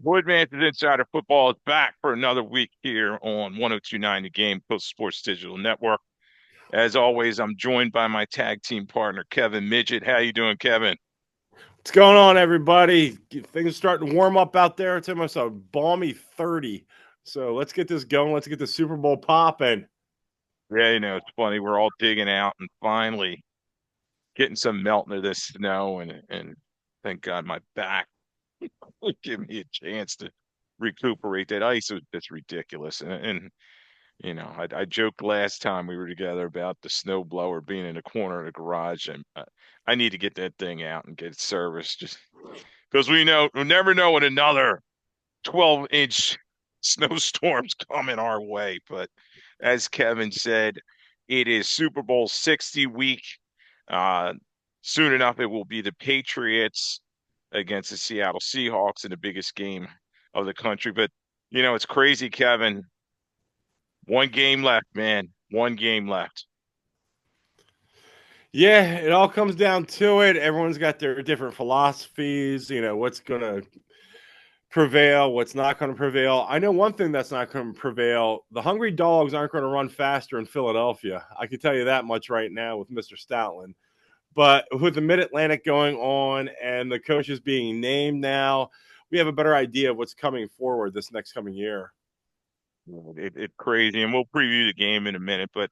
Lloyd Vance's Insider Football is back for another week here on 1029 The Game, Post Sports Digital Network. As always, I'm joined by my tag team partner, Kevin Midgette. How you doing, Kevin? What's going on, everybody? Things are starting to warm up out there. It's almost a balmy 30. So let's get this going. Let's get the Super Bowl popping. Yeah, it's funny. We're all digging out and finally getting some melt into this snow, and thank God my back would give me a chance to recuperate. That ice was just ridiculous. And I joked last time we were together about the snow blower being in the corner of the garage, and I need to get that thing out and get it serviced, just because we never know when another 12-inch snowstorm's coming our way. But as Kevin said, it is Super Bowl 60 week. Uh, Soon enough, it will be the Patriots against the Seattle Seahawks in the biggest game of the country. But it's crazy, Kevin. One game left, man. One game left. Yeah, it all comes down to it. Everyone's got their different philosophies, what's going to prevail, what's not going to prevail. I know one thing that's not going to prevail. The Hungry Dogs aren't going to run faster in Philadelphia. I can tell you that much right now with Mr. Stoutland. But with the Mid Atlantic going on and the coaches being named now, we have a better idea of what's coming forward this next coming year. It's crazy, and we'll preview the game in a minute. But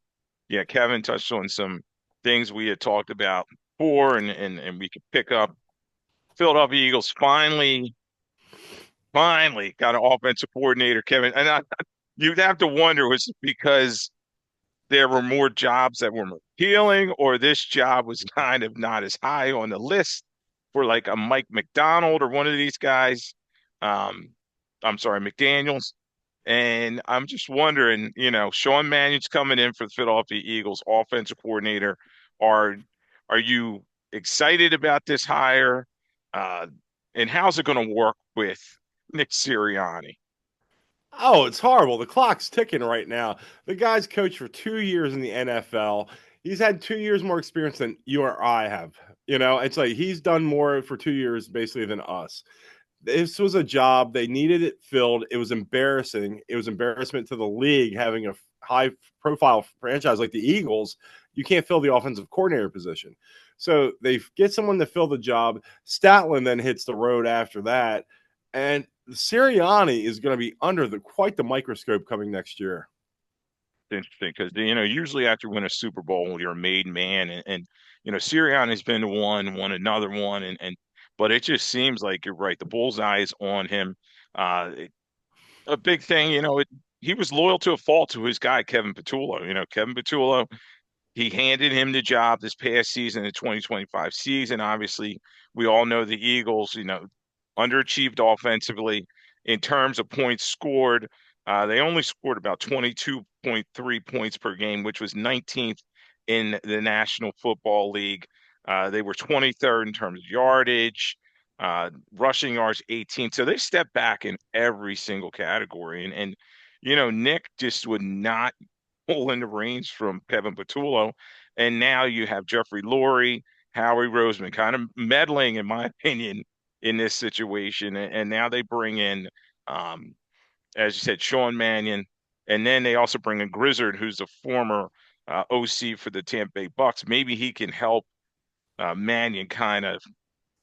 yeah, Kevin touched on some things we had talked about before, and we could pick up. Philadelphia Eagles finally got an offensive coordinator, Kevin. You'd have to wonder, was it because there were more jobs that were more appealing, or this job was kind of not as high on the list for like a Mike McDonald or one of these guys. Um, I'm sorry, McDaniels. And I'm just wondering, Sean Mannion's coming in for the Philadelphia Eagles offensive coordinator. Are are you excited about this hire? Uh, and how's it going to work with Nick Sirianni? Oh, it's horrible. The clock's ticking right now. The guy's coached for 2 years in the NFL. He's had 2 years more experience than you or I have. It's like he's done more for 2 years basically than us. This was a job they needed it filled. It was embarrassing. It was embarrassment to the league having a high profile franchise like the Eagles. You can't fill the offensive coordinator position. So they get someone to fill the job. Statland then hits the road after that. And Sirianni is going to be under quite the microscope coming next year. Interesting because usually after you win a Super Bowl, you're a made man, and Sirianni's been to one, won another one, and but it just seems like you're right. The bullseye is on him. Uh, a big thing, he was loyal to a fault to his guy Kevin Patullo. Kevin Patullo, he handed him the job this past season, the 2025 season. Obviously, we all know the Eagles, underachieved offensively in terms of points scored. They only scored about 22.3 points per game, which was 19th in the National Football League. They were 23rd in terms of yardage, rushing yards 18th. So they stepped back in every single category. And Nick just would not pulling the reins from Kevin Patullo. And now you have Jeffrey Lurie, Howie Roseman kind of meddling, in my opinion, in this situation. And now they bring in, um, as you said, Sean Mannion. And then they also bring in Grizzard, who's a former OC for the Tampa Bay Bucks. Maybe he can help Mannion kind of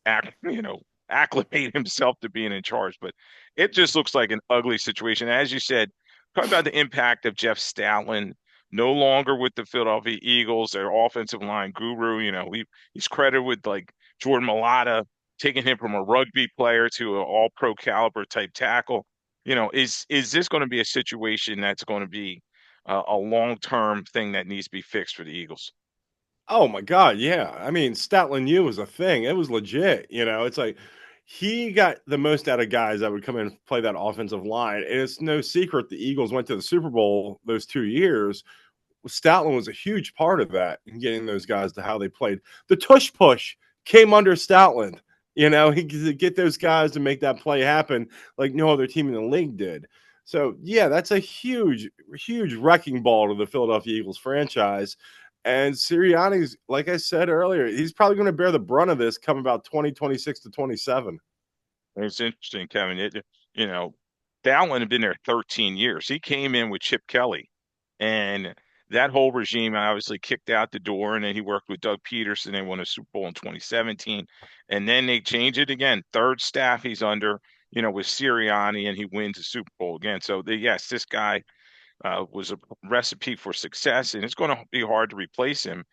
acclimate himself to being in charge. But it just looks like an ugly situation. As you said, talk about the impact of Jeff Stoutland, no longer with the Philadelphia Eagles, their offensive line guru. He's credited with like Jordan Mailata taking him from a rugby player to an all pro caliber type tackle. Is this going to be a situation that's going to be a long term thing that needs to be fixed for the Eagles? Oh my god, yeah. I mean, Statland U was a thing. It was legit. It's like he got the most out of guys that would come in and play that offensive line. And it's no secret the Eagles went to the Super Bowl those 2 years. Stoutland was a huge part of that in getting those guys to how they played. The tush push came under Stoutland. He could get those guys to make that play happen like no other team in the league did. So yeah, that's a huge, huge wrecking ball to the Philadelphia Eagles franchise. And Sirianni's, like I said earlier, he's probably going to bear the brunt of this come about 2026 to 27. It's interesting, Kevin. you know, Dowling had been there 13 years. He came in with Chip Kelly, and that whole regime obviously kicked out the door. And then he worked with Doug Peterson. They won a Super Bowl in 2017, and then they changed it again. Third staff he's under, with Sirianni, and he wins the Super Bowl again. So yes, this guy was a recipe for success, and it's going to be hard to replace him.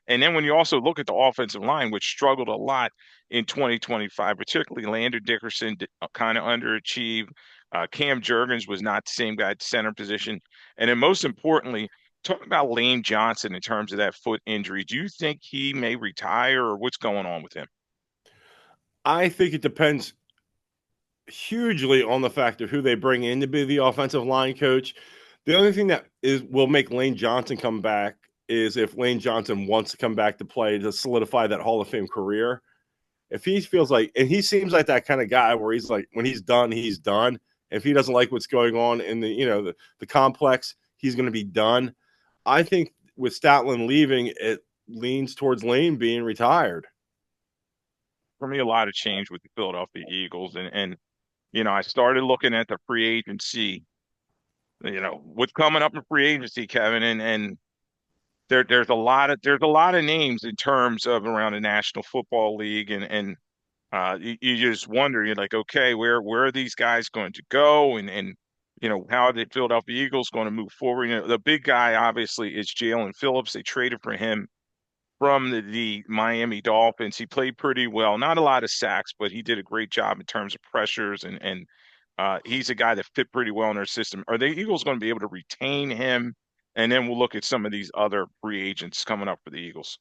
And then when you also look at the offensive line, which struggled a lot in 2025, particularly Landon Dickerson kind of underachieved. Cam Jurgens was not the same guy at the center position. And then most importantly, talk about Lane Johnson in terms of that foot injury. Do you think he may retire, or what's going on with him? I think it depends hugely on the fact of who they bring in to be the offensive line coach. The only thing that is will make Lane Johnson come back is if Lane Johnson wants to come back to play to solidify that Hall of Fame career. If he feels like, and he seems like that kind of guy where he's like, when he's done, he's done. If he doesn't like what's going on in the complex, he's going to be done. I think with Stoutland leaving, it leans towards Lane being retired. For me, a lot of change with the Philadelphia Eagles, and I started looking at the free agency. What's coming up in free agency, Kevin, and there's a lot of names in terms of around the National Football League, and you just wonder, you're like, okay, where are these guys going to go, and how are the Philadelphia Eagles going to move forward? The big guy obviously is Jalen Phillips. They traded for him from the Miami Dolphins. He played pretty well, not a lot of sacks, but he did a great job in terms of pressures, and he's a guy that fit pretty well in their system. Are the Eagles going to be able to retain him? And then we'll look at some of these other free agents coming up for the Eagles.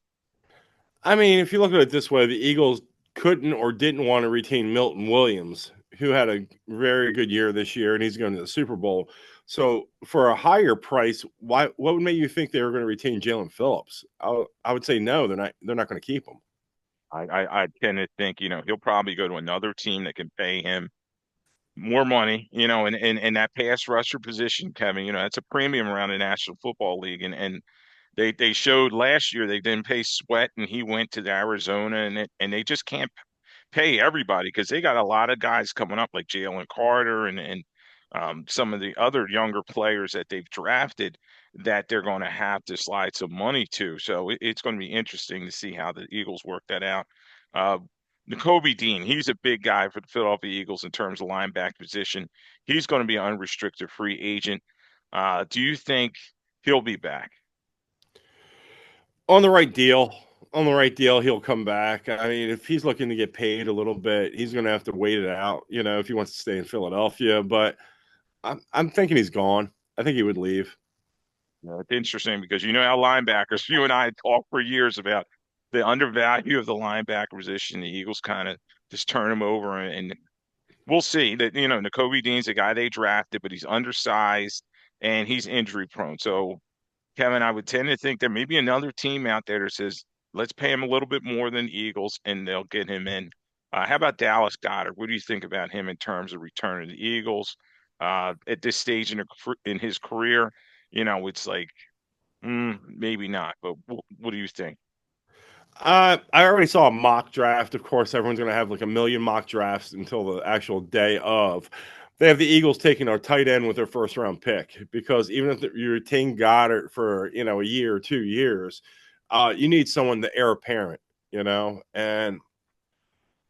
I mean, if you look at it this way, the Eagles couldn't or didn't want to retain Milton Williams, who had a very good year this year, and he's going to the Super Bowl. So, for a higher price, why? What would make you think they were going to retain Jalen Phillips? I would say no. They're not. They're not going to keep him. I tend to think, he'll probably go to another team that can pay him more money, and that pass rusher position, Kevin, that's a premium around the National Football League. And they showed last year they didn't pay Sweat, and he went to Arizona, and they just can't pay everybody because they got a lot of guys coming up like Jalen Carter and some of the other younger players that they've drafted that they're going to have to slide some money to. So it's going to be interesting to see how the Eagles work that out. Uh, N'Kobe Dean, he's a big guy for the Philadelphia Eagles in terms of linebacker position. He's going to be an unrestricted free agent. Do you think he'll be back? On the right deal, he'll come back. I mean, if he's looking to get paid a little bit, he's going to have to wait it out. If he wants to stay in Philadelphia. But I'm thinking he's gone. I think he would leave. Yeah, it's interesting because how linebackers, you and I talked for years about the undervalue of the linebacker position. The Eagles kind of just turn him over, and we'll see that, N'Kobe Dean's a guy they drafted, but he's undersized and he's injury prone. So, Kevin, I would tend to think there may be another team out there that says, let's pay him a little bit more than the Eagles, and they'll get him in. How about Dallas Goedert? What do you think about him in terms of returning to the Eagles? At this stage in his career, it's like, maybe not, but what do you think? I already saw a mock draft. Of course, everyone's going to have like a million mock drafts until the actual day of. They have the Eagles taking our tight end with their first round pick because even if you retain Goddard for a year or 2 years, you need someone the heir apparent. And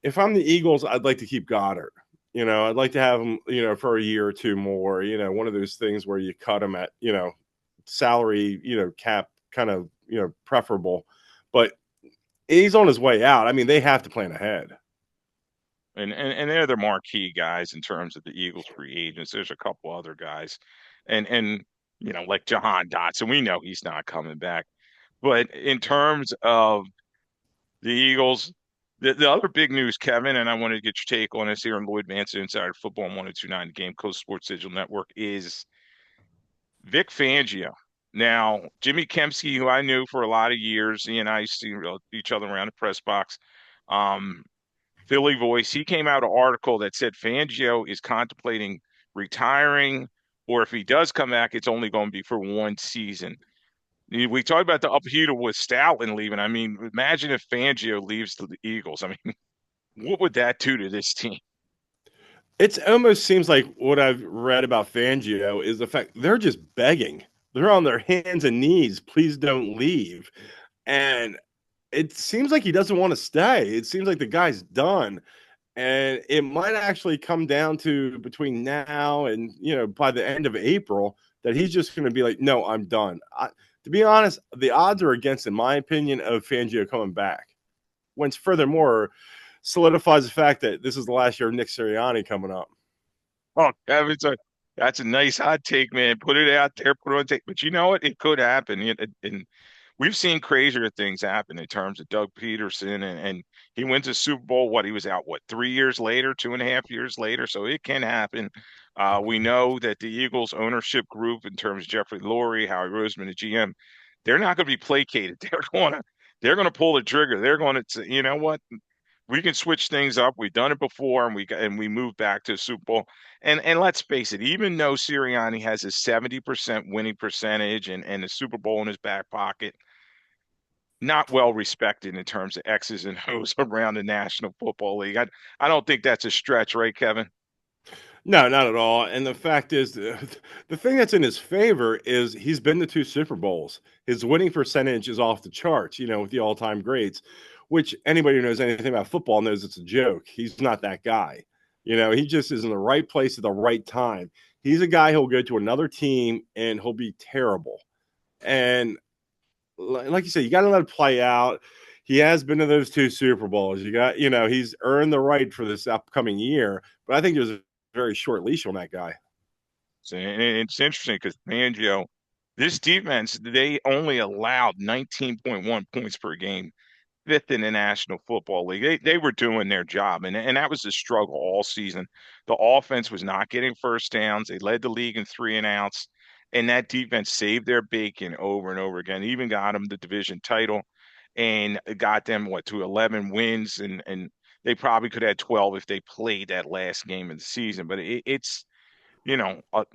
if I'm the Eagles, I'd like to keep Goddard. I'd like to have him, for a year or two more. One of those things where you cut him at, salary, cap kind of, preferable. But he's on his way out. I mean, they have to plan ahead. And they're the marquee guys in terms of the Eagles free agents. There's a couple other guys, and like Jahan Dotson, we know he's not coming back. But in terms of the Eagles, the other big news, Kevin, and I wanted to get your take on this here on Lloyd Vance Insider Football on 1029 The Game Coast Sports Digital Network, is Vic Fangio. Now, Jimmy Kempski, who I knew for a lot of years, he and I used to see each other around the press box. Um, Philly Voice, he came out an article that said Fangio is contemplating retiring, or if he does come back, it's only going to be for one season. We talked about the upheaval with Stoutland leaving. I mean, imagine if Fangio leaves to the Eagles. I mean, what would that do to this team? It almost seems like what I've read about Fangio is the fact they're just begging. They're on their hands and knees. Please don't leave. And it seems like he doesn't want to stay. It seems like the guy's done. And it might actually come down to between now and, by the end of April that he's just going to be like, no, I'm done. To be honest, the odds are against, in my opinion, of Fangio coming back. Once furthermore solidifies the fact that this is the last year of Nick Sirianni coming up. Oh, that's a nice hot take, man. Put it out there, put it on tape. But you know what? It could happen. And we've seen crazier things happen in terms of Doug Peterson, and he went to Super Bowl. What, he was out, what, 3 years later, 2.5 years later. So it can happen. We know that the Eagles ownership group, in terms of Jeffrey Lurie, Howie Roseman, the GM, they're not going to be placated. They're going to pull the trigger. They're going to say, you know what? We can switch things up. We've done it before, and we moved back to Super Bowl. And let's face it, even though Sirianni has a 70% winning percentage and the Super Bowl in his back pocket, not well respected in terms of X's and O's around the National Football League. I don't think that's a stretch, right, Kevin? No, not at all. And the fact is, the thing that's in his favor is he's been to two Super Bowls. His winning percentage is off the charts, with the all time greats, which anybody who knows anything about football knows it's a joke. He's not that guy. He just is in the right place at the right time. He's a guy who'll go to another team and he'll be terrible. And like you said, you got to let it play out. He has been to those two Super Bowls. He's earned the right for this upcoming year. But I think there's a very short leash on that guy. So, and it's interesting because Fangio, this defense, they only allowed 19.1 points per game, fifth in the National Football League. They were doing their job, and that was the struggle all season. The offense was not getting first downs. They led the league in three and outs, and that defense saved their bacon over and over again. Even got them the division title, and got them to 11 wins, and they probably could have had 12 if they played that last game of the season. But it's a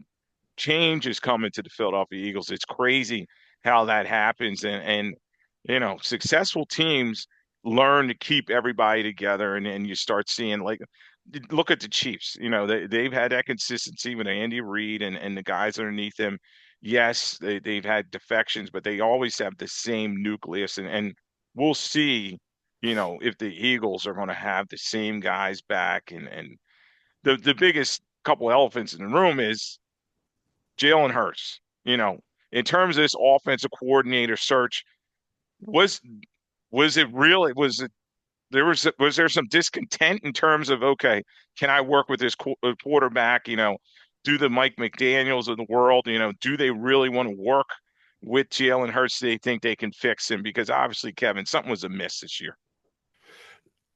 change is coming to the Philadelphia Eagles. It's crazy how that happens, and successful teams learn to keep everybody together, and you start seeing, like, look at the Chiefs. They've had that consistency with Andy Reid and the guys underneath him. Yes, they've had defections, but they always have the same nucleus, and we'll see. If the Eagles are going to have the same guys back, and the biggest couple elephants in the room is Jalen Hurts. In terms of this offensive coordinator search, was was it really was it was there some discontent in terms of, okay, can I work with this quarterback? Do the Mike McDaniels of the world, do they really want to work with Jalen Hurts? Do they think they can fix him? Because obviously, Kevin, something was amiss this year.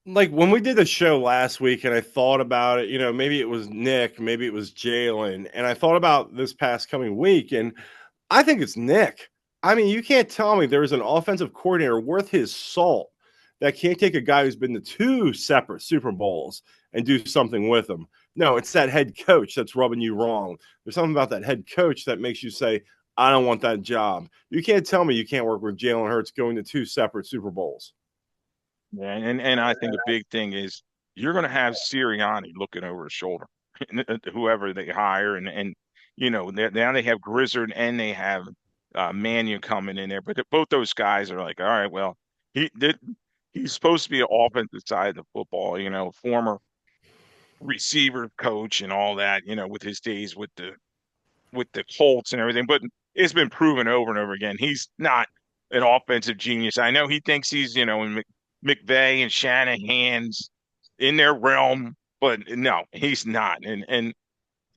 Like when we did the show last week and I thought about it, maybe it was Nick, maybe it was Jalen. And I thought about this past coming week, and I think it's Nick. I mean, you can't tell me there's an offensive coordinator worth his salt that can't take a guy who's been to two separate Super Bowls and do something with him. No, it's that head coach that's rubbing you wrong. There's something about that head coach that makes you say, I don't want that job. You can't tell me you can't work with Jalen Hurts going to two separate Super Bowls. Yeah, and I think a big thing is you're going to have Sirianni looking over his shoulder, whoever they hire, and now they have Grizzard and they have Mannion coming in there, but both those guys are like, all right, well, he did. He's supposed to be an offensive side of the football, former receiver coach and all that, with his days with the Colts and everything, but it's been proven over and over again. He's not an offensive genius. I know he thinks he's, in McVay and Shanahan's in their realm, but no, he's not. And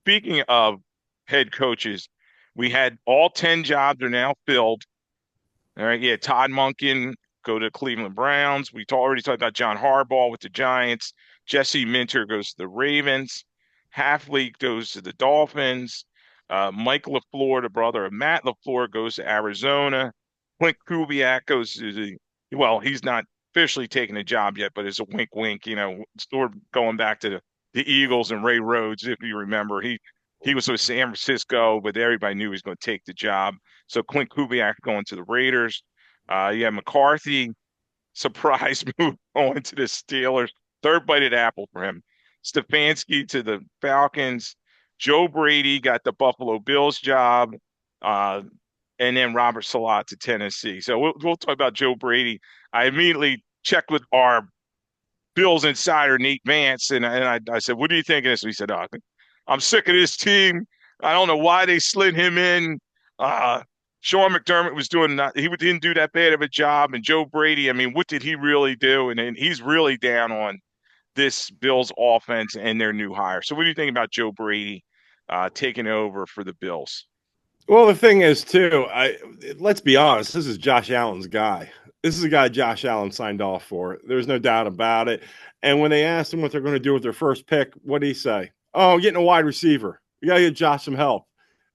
speaking of head coaches, we had all 10 jobs are now filled. All right, yeah, Todd Monken go to Cleveland Browns. Already talked about John Harbaugh with the Giants. Jesse Minter goes to the Ravens. Halfleet goes to the Dolphins. Mike LaFleur, the brother of Matt LaFleur, goes to Arizona. Clint Kubiak goes to well, he's not officially taking a job yet, but it's a wink, wink. Sort of going back to the Eagles and Ray Rhodes, if you remember. He was with San Francisco, but everybody knew he was going to take the job. So Clint Kubiak going to the Raiders. Yeah, McCarthy, surprise move going to the Steelers. Third bite at apple for him. Stefanski to the Falcons. Joe Brady got the Buffalo Bills job. Uh, and then Robert Salah to Tennessee. So we'll talk about Joe Brady. I immediately checked with our Bills insider Nate Vance, and I said, "What do you think of this?" He said, "Oh, I'm sick of this team. I don't know why they slid him in. Uh, Sean McDermott was doing not, he didn't do that bad of a job, and Joe Brady. I mean, what did he really do?" And he's really down on this Bills offense and their new hire. So, what do you think about Joe Brady taking over for the Bills? Well, the thing is, too, let's be honest. This is Josh Allen's guy. This is a guy Josh Allen signed off for. There's no doubt about it. And when they asked him what they're going to do with their first pick, what did he say? Oh, getting a wide receiver. We got to get Josh some help.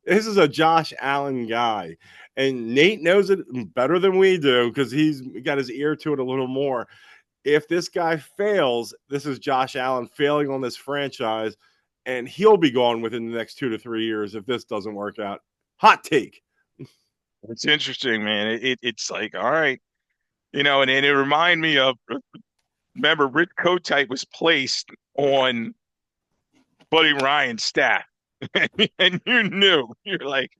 This is a Josh Allen guy. And Nate knows it better than we do because he's got his ear to it a little more. If this guy fails, this is Josh Allen failing on this franchise, and he'll be gone within the next 2 to 3 years if this doesn't work out. Hot take. It's interesting, man. It's like, all right, and it reminded me of, remember, Rick Kotite was placed on Buddy Ryan's staff, and you knew, you're like,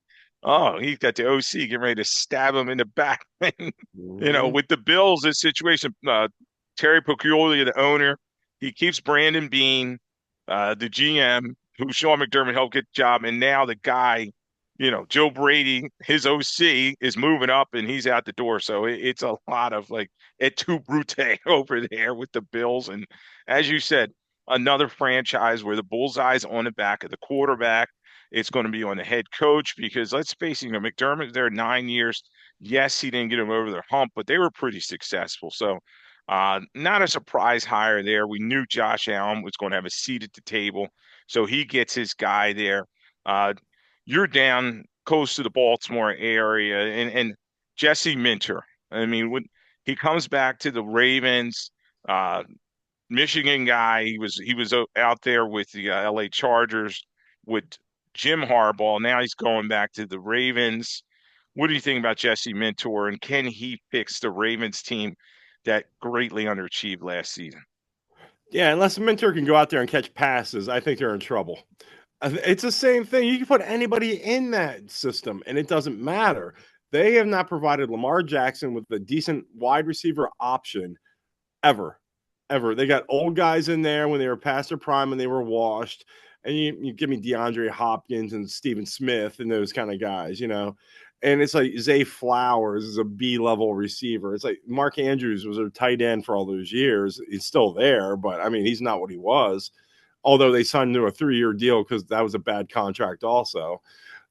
oh, he's got the OC getting ready to stab him in the back. Mm-hmm. With the Bills, this situation, Terry Peculiar, the owner, he keeps Brandon Beane, the GM, who Sean McDermott helped get the job, and now the guy, Joe Brady, his OC is moving up and he's out the door. So it's a lot of like et tu brute over there with the Bills. And as you said, another franchise where the bullseye's on the back of the quarterback. It's going to be on the head coach because let's face it, McDermott there 9 years. Yes, he didn't get him over the hump, but they were pretty successful. So not a surprise hire there. We knew Josh Allen was going to have a seat at the table. So he gets his guy there. Uh, you're down close to the Baltimore area, and Jesse Minter. I mean, when he comes back to the Ravens, uh, Michigan guy, he was out there with the L.A. Chargers with Jim Harbaugh. Now he's going back to the Ravens. What do you think about Jesse Minter, and can he fix the Ravens team that greatly underachieved last season? Yeah, unless Minter can go out there and catch passes, I think they're in trouble. It's the same thing. You can put anybody in that system, and it doesn't matter. They have not provided Lamar Jackson with a decent wide receiver option ever. Ever. They got old guys in there when they were past their prime and they were washed. And you give me DeAndre Hopkins and Steven Smith and those kind of guys. And it's like Zay Flowers is a B-level receiver. It's like Mark Andrews was a tight end for all those years. He's still there, but I mean, he's not what he was. Although they signed him to a 3-year deal because that was a bad contract also.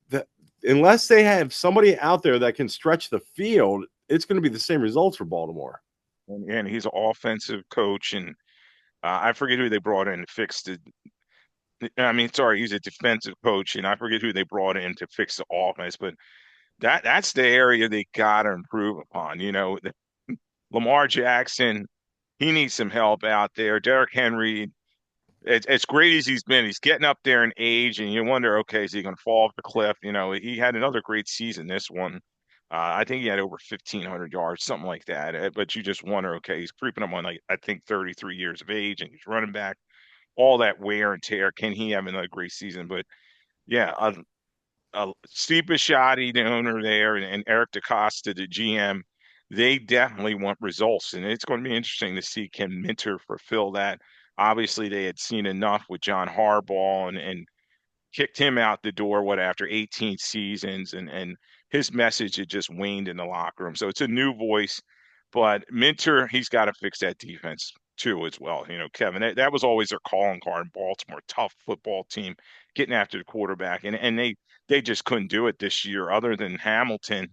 That, unless they have somebody out there that can stretch the field, it's going to be the same results for Baltimore. And he's an offensive coach, and I forget who they brought in to fix the. I mean, sorry, he's a defensive coach, and I forget who they brought in to fix the offense. But that's the area they got to improve upon. Lamar Jackson, he needs some help out there. Derrick Henry, as great as he's been, he's getting up there in age, and you wonder, okay, is he going to fall off the cliff? He had another great season this one. I think he had over 1,500 yards, something like that. But you just wonder, okay, he's creeping up on, like, I think 33 years of age, and he's running back, all that wear and tear. Can he have another great season? But yeah, Steve Bisciotti, the owner there, and Eric DeCosta, the GM, they definitely want results, and it's going to be interesting to see can Minter fulfill that. Obviously, they had seen enough with John Harbaugh and kicked him out the door, after 18 seasons, and his message had just waned in the locker room. So it's a new voice, but Minter, he's got to fix that defense too as well. Kevin, that was always their calling card in Baltimore, tough football team, getting after the quarterback, and they just couldn't do it this year. Other than Hamilton,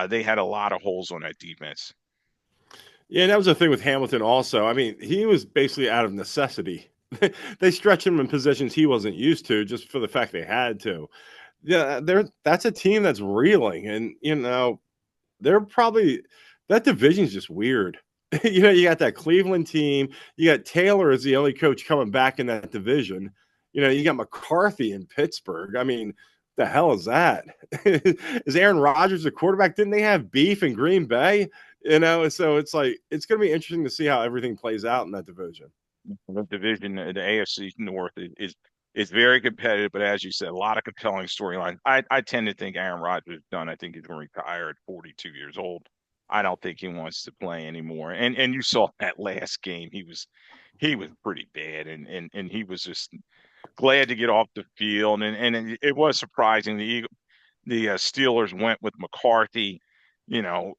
they had a lot of holes on that defense. Yeah, that was the thing with Hamilton also. I mean, he was basically out of necessity. They stretched him in positions he wasn't used to just for the fact they had to. Yeah, that's a team that's reeling, and they're probably that division's just weird. You got that Cleveland team. You got Taylor as the only coach coming back in that division. You got McCarthy in Pittsburgh. I mean, the hell is that? Is Aaron Rodgers a quarterback? Didn't they have beef in Green Bay? So it's like it's going to be interesting to see how everything plays out in that division. The division, the AFC North is very competitive, but as you said, a lot of compelling storylines. I tend to think Aaron Rodgers is done. I think he's going to retire at 42 years old. I don't think he wants to play anymore. And you saw that last game. He was pretty bad, and he was just glad to get off the field. And it was surprising. The Steelers went with McCarthy. You know,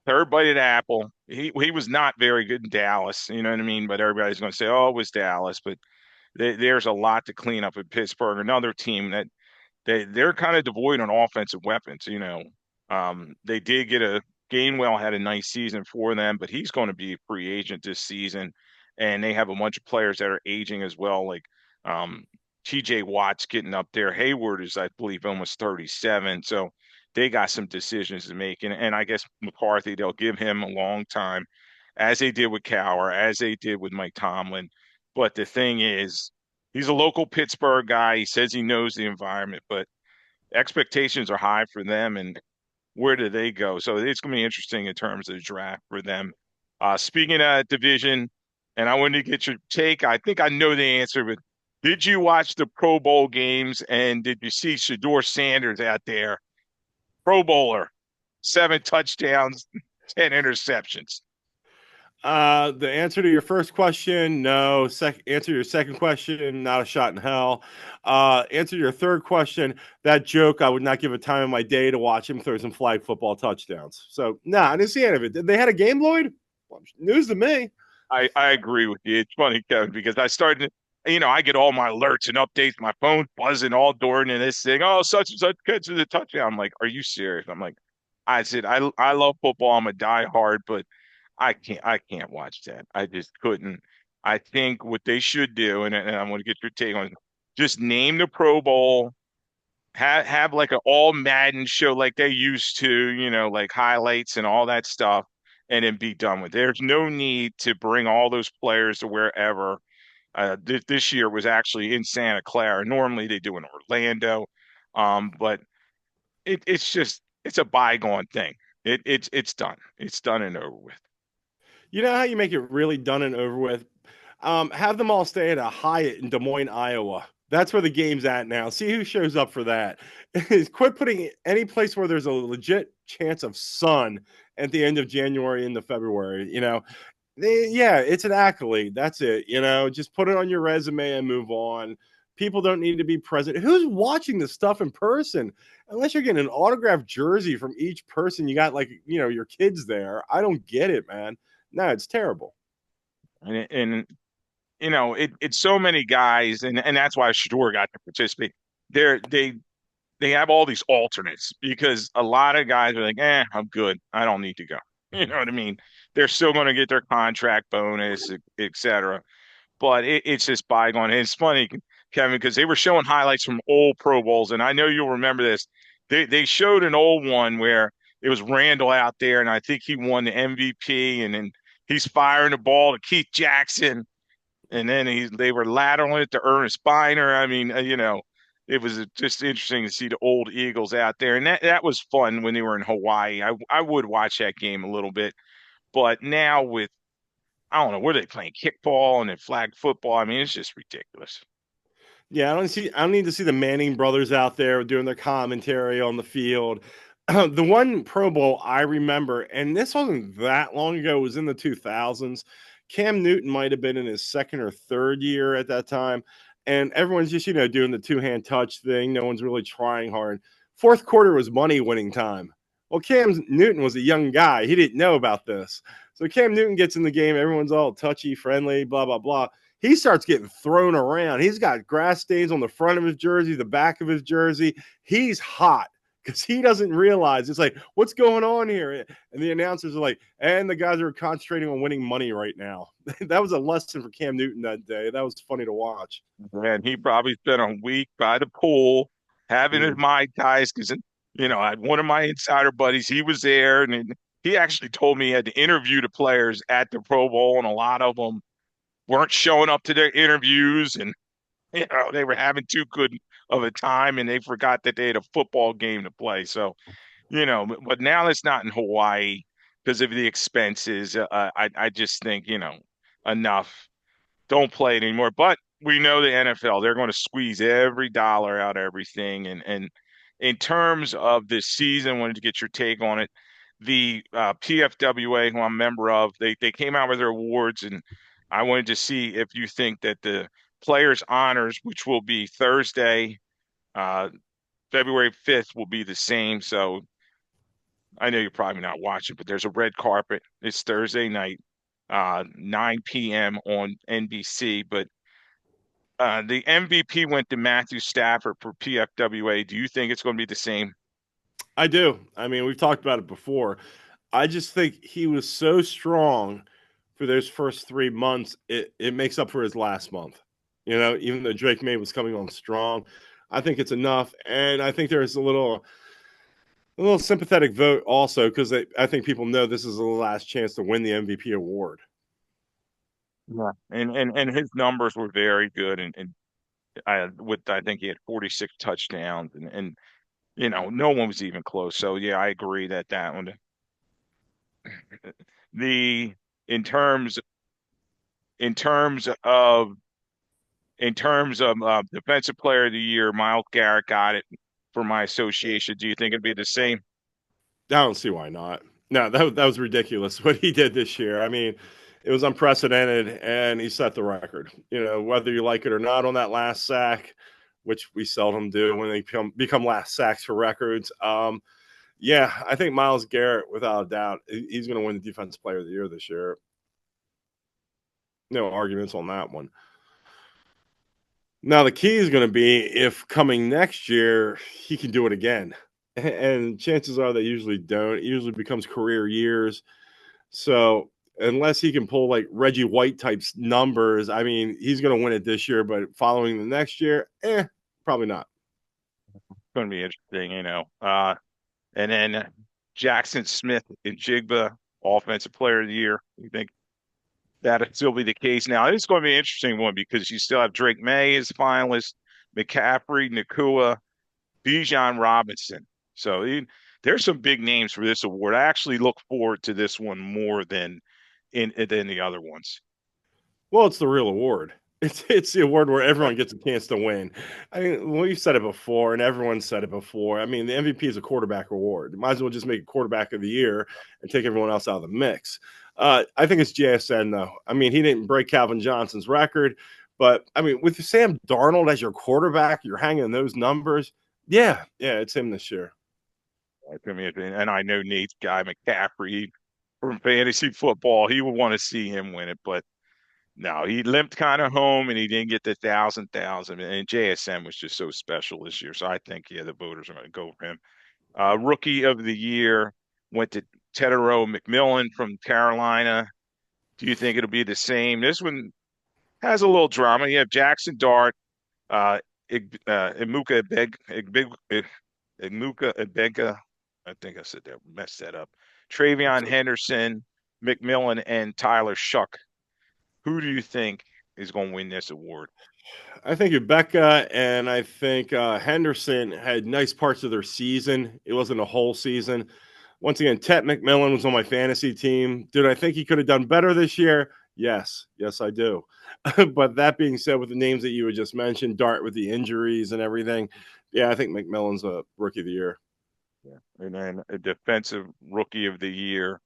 third bite at Apple. He was not very good in Dallas. You know what I mean? But everybody's going to say, "Oh, it was Dallas." But there's a lot to clean up at Pittsburgh. Another team that they're kind of devoid on offensive weapons. They did get a Gainwell had a nice season for them, but he's going to be a free agent this season, and they have a bunch of players that are aging as well, like um, T.J. Watt's getting up there. Hayward is, I believe, almost 37, so they got some decisions to make, and I guess McCarthy they'll give him a long time, as they did with Cower, as they did with Mike Tomlin. But the thing is, he's a local Pittsburgh guy. He says he knows the environment, but expectations are high for them, and where do they go? So it's going to be interesting in terms of the draft for them. Speaking of division, and I wanted to get your take. I think I know the answer, but did you watch the Pro Bowl games and did you see Shador Sanders out there, Pro Bowler, 7 touchdowns, 10 interceptions? The answer to your first question, no. Answer to your second question, not a shot in hell. Answer to your third question, that joke, I would not give a time of my day to watch him throw some flag football touchdowns. So, nah, I didn't see any of it. They had a game, Lloyd? Well, news to me. I agree with you. It's funny, Kevin, because I started, I get all my alerts and updates, my phone buzzing all during and this thing. Oh, such and such catches a touchdown. I'm like, are you serious? I'm like, I said, I love football. I'm a diehard, but I can't watch that. I just couldn't. I think what they should do, and I'm going to get your take on it, just name the Pro Bowl, have like an all Madden show like they used to, like highlights and all that stuff, and then be done with it. There's no need to bring all those players to wherever. This year was actually in Santa Clara. Normally they do in Orlando, but it's a bygone thing. It's done. It's done and over with. You know how you make it really done and over with? Have them all stay at a Hyatt in Des Moines, Iowa. That's where the game's at now. See who shows up for that. Quit putting any place where there's a legit chance of sun at the end of January into February. Yeah, it's an accolade. That's it. Just put it on your resume and move on. People don't need to be present. Who's watching this stuff in person? Unless you're getting an autographed jersey from each person, you got your kids there. I don't get it, man. No, it's terrible. And it's so many guys, and that's why Shador got to participate. They have all these alternates because a lot of guys are like, I'm good. I don't need to go. You know what I mean? They're still going to get their contract bonus, et cetera. But it's just bygone. And it's funny, Kevin, because they were showing highlights from old Pro Bowls, and I know you'll remember this. They showed an old one where it was Randall out there, and I think he won the MVP, and then he's firing the ball to Keith Jackson, and then they were lateraling it to Ernest Biner. I mean, it was just interesting to see the old Eagles out there, and that was fun when they were in Hawaii. I would watch that game a little bit, but now with I don't know, where they playing kickball and then flag football. I mean, it's just ridiculous. Yeah, I don't need to see the Manning brothers out there doing their commentary on the field. The one Pro Bowl I remember, and this wasn't that long ago, was in the 2000s. Cam Newton might have been in his second or third year at that time. And everyone's just, doing the two-hand touch thing. No one's really trying hard. Fourth quarter was money winning time. Well, Cam Newton was a young guy. He didn't know about this. So Cam Newton gets in the game. Everyone's all touchy, friendly, blah, blah, blah. He starts getting thrown around. He's got grass stains on the front of his jersey, the back of his jersey. He's hot because he doesn't realize. It's like, what's going on here? And the announcers are like, and the guys are concentrating on winning money right now. That was a lesson for Cam Newton that day. That was funny to watch. And he probably spent a week by the pool having his Mm. Mai Tais because, I had one of my insider buddies. He was there, and he actually told me he had to interview the players at the Pro Bowl, and a lot of them weren't showing up to their interviews, and they were having too good of a time, and they forgot that they had a football game to play. So, but now it's not in Hawaii because of the expenses. I just think enough. don't play it anymore. But we know the NFL, they're going to squeeze every dollar out of everything. And in terms of this season, I wanted to get your take on it. The PFWA, who I'm a member of, they came out with their awards, and I wanted to see if you think that the players' honors, which will be Thursday, uh, February 5th, will be the same. So I know you're probably not watching, but there's a red carpet. It's Thursday night, 9 p.m. on NBC. But the MVP went to Matthew Stafford for PFWA. Do you think it's going to be the same? I do. I mean, we've talked about it before. I just think he was so strong for those first 3 months. It makes up for his last month. Even though Drake May was coming on strong, I think it's enough. And I think there's a little sympathetic vote also because I think people know this is the last chance to win the MVP award. Yeah. And his numbers were very good, and I think he had 46 touchdowns, and no one was even close. So yeah, I agree that one. The in terms in terms of defensive player of the year, Myles Garrett got it for my association. Do you think it'd be the same? I don't see why not. No, that was ridiculous what he did this year. I mean, it was unprecedented, and he set the record. Whether you like it or not on that last sack, which we seldom do when they become last sacks for records. Yeah, I think Myles Garrett, without a doubt, he's going to win the Defensive Player of the Year this year. No arguments on that one. Now the key is going to be if coming next year he can do it again, and chances are they usually don't. It usually becomes career years. So unless he can pull like Reggie White types numbers, I mean, he's going to win it this year, but following the next year, probably not. It's going to be interesting, and then Jackson Smith and Jigba, offensive player of the year. You think that'll still be the case? Now, it's going to be an interesting one because you still have Drake May as finalist, McCaffrey, Nakua, Bijan Robinson. So there's some big names for this award. I actually look forward to this one more than the other ones. Well, it's the real award. It's the award where everyone gets a chance to win. I mean, we've said it before, and everyone said it before. I mean, the MVP is a quarterback award. You might as well just make it quarterback of the year and take everyone else out of the mix. I think it's JSN though. I mean, he didn't break Calvin Johnson's record, but I mean, with Sam Darnold as your quarterback, you're hanging those numbers. Yeah, it's him this year. I mean, and I know Nate's guy McCaffrey from fantasy football. He would want to see him win it, but no, he limped kind of home and he didn't get the thousand. And JSM was just so special this year. So I think, yeah, the voters are going to go for him. Rookie of the year went to Tedero McMillan from Carolina. Do you think it'll be the same? This one has a little drama. You have Jackson Dart, Imuka Ibega. I think I said that, messed that up. Travion Henderson, McMillan, and Tyler Shuck. Who do you think is going to win this award? I think Rebecca and I think Henderson had nice parts of their season. It wasn't a whole season. Once again, Tet McMillan was on my fantasy team. Did I think he could have done better this year? Yes, I do. But that being said, with the names that you had just mentioned, Dart with the injuries and everything, yeah, I think McMillan's a rookie of the year. Yeah. And then a defensive rookie of the year.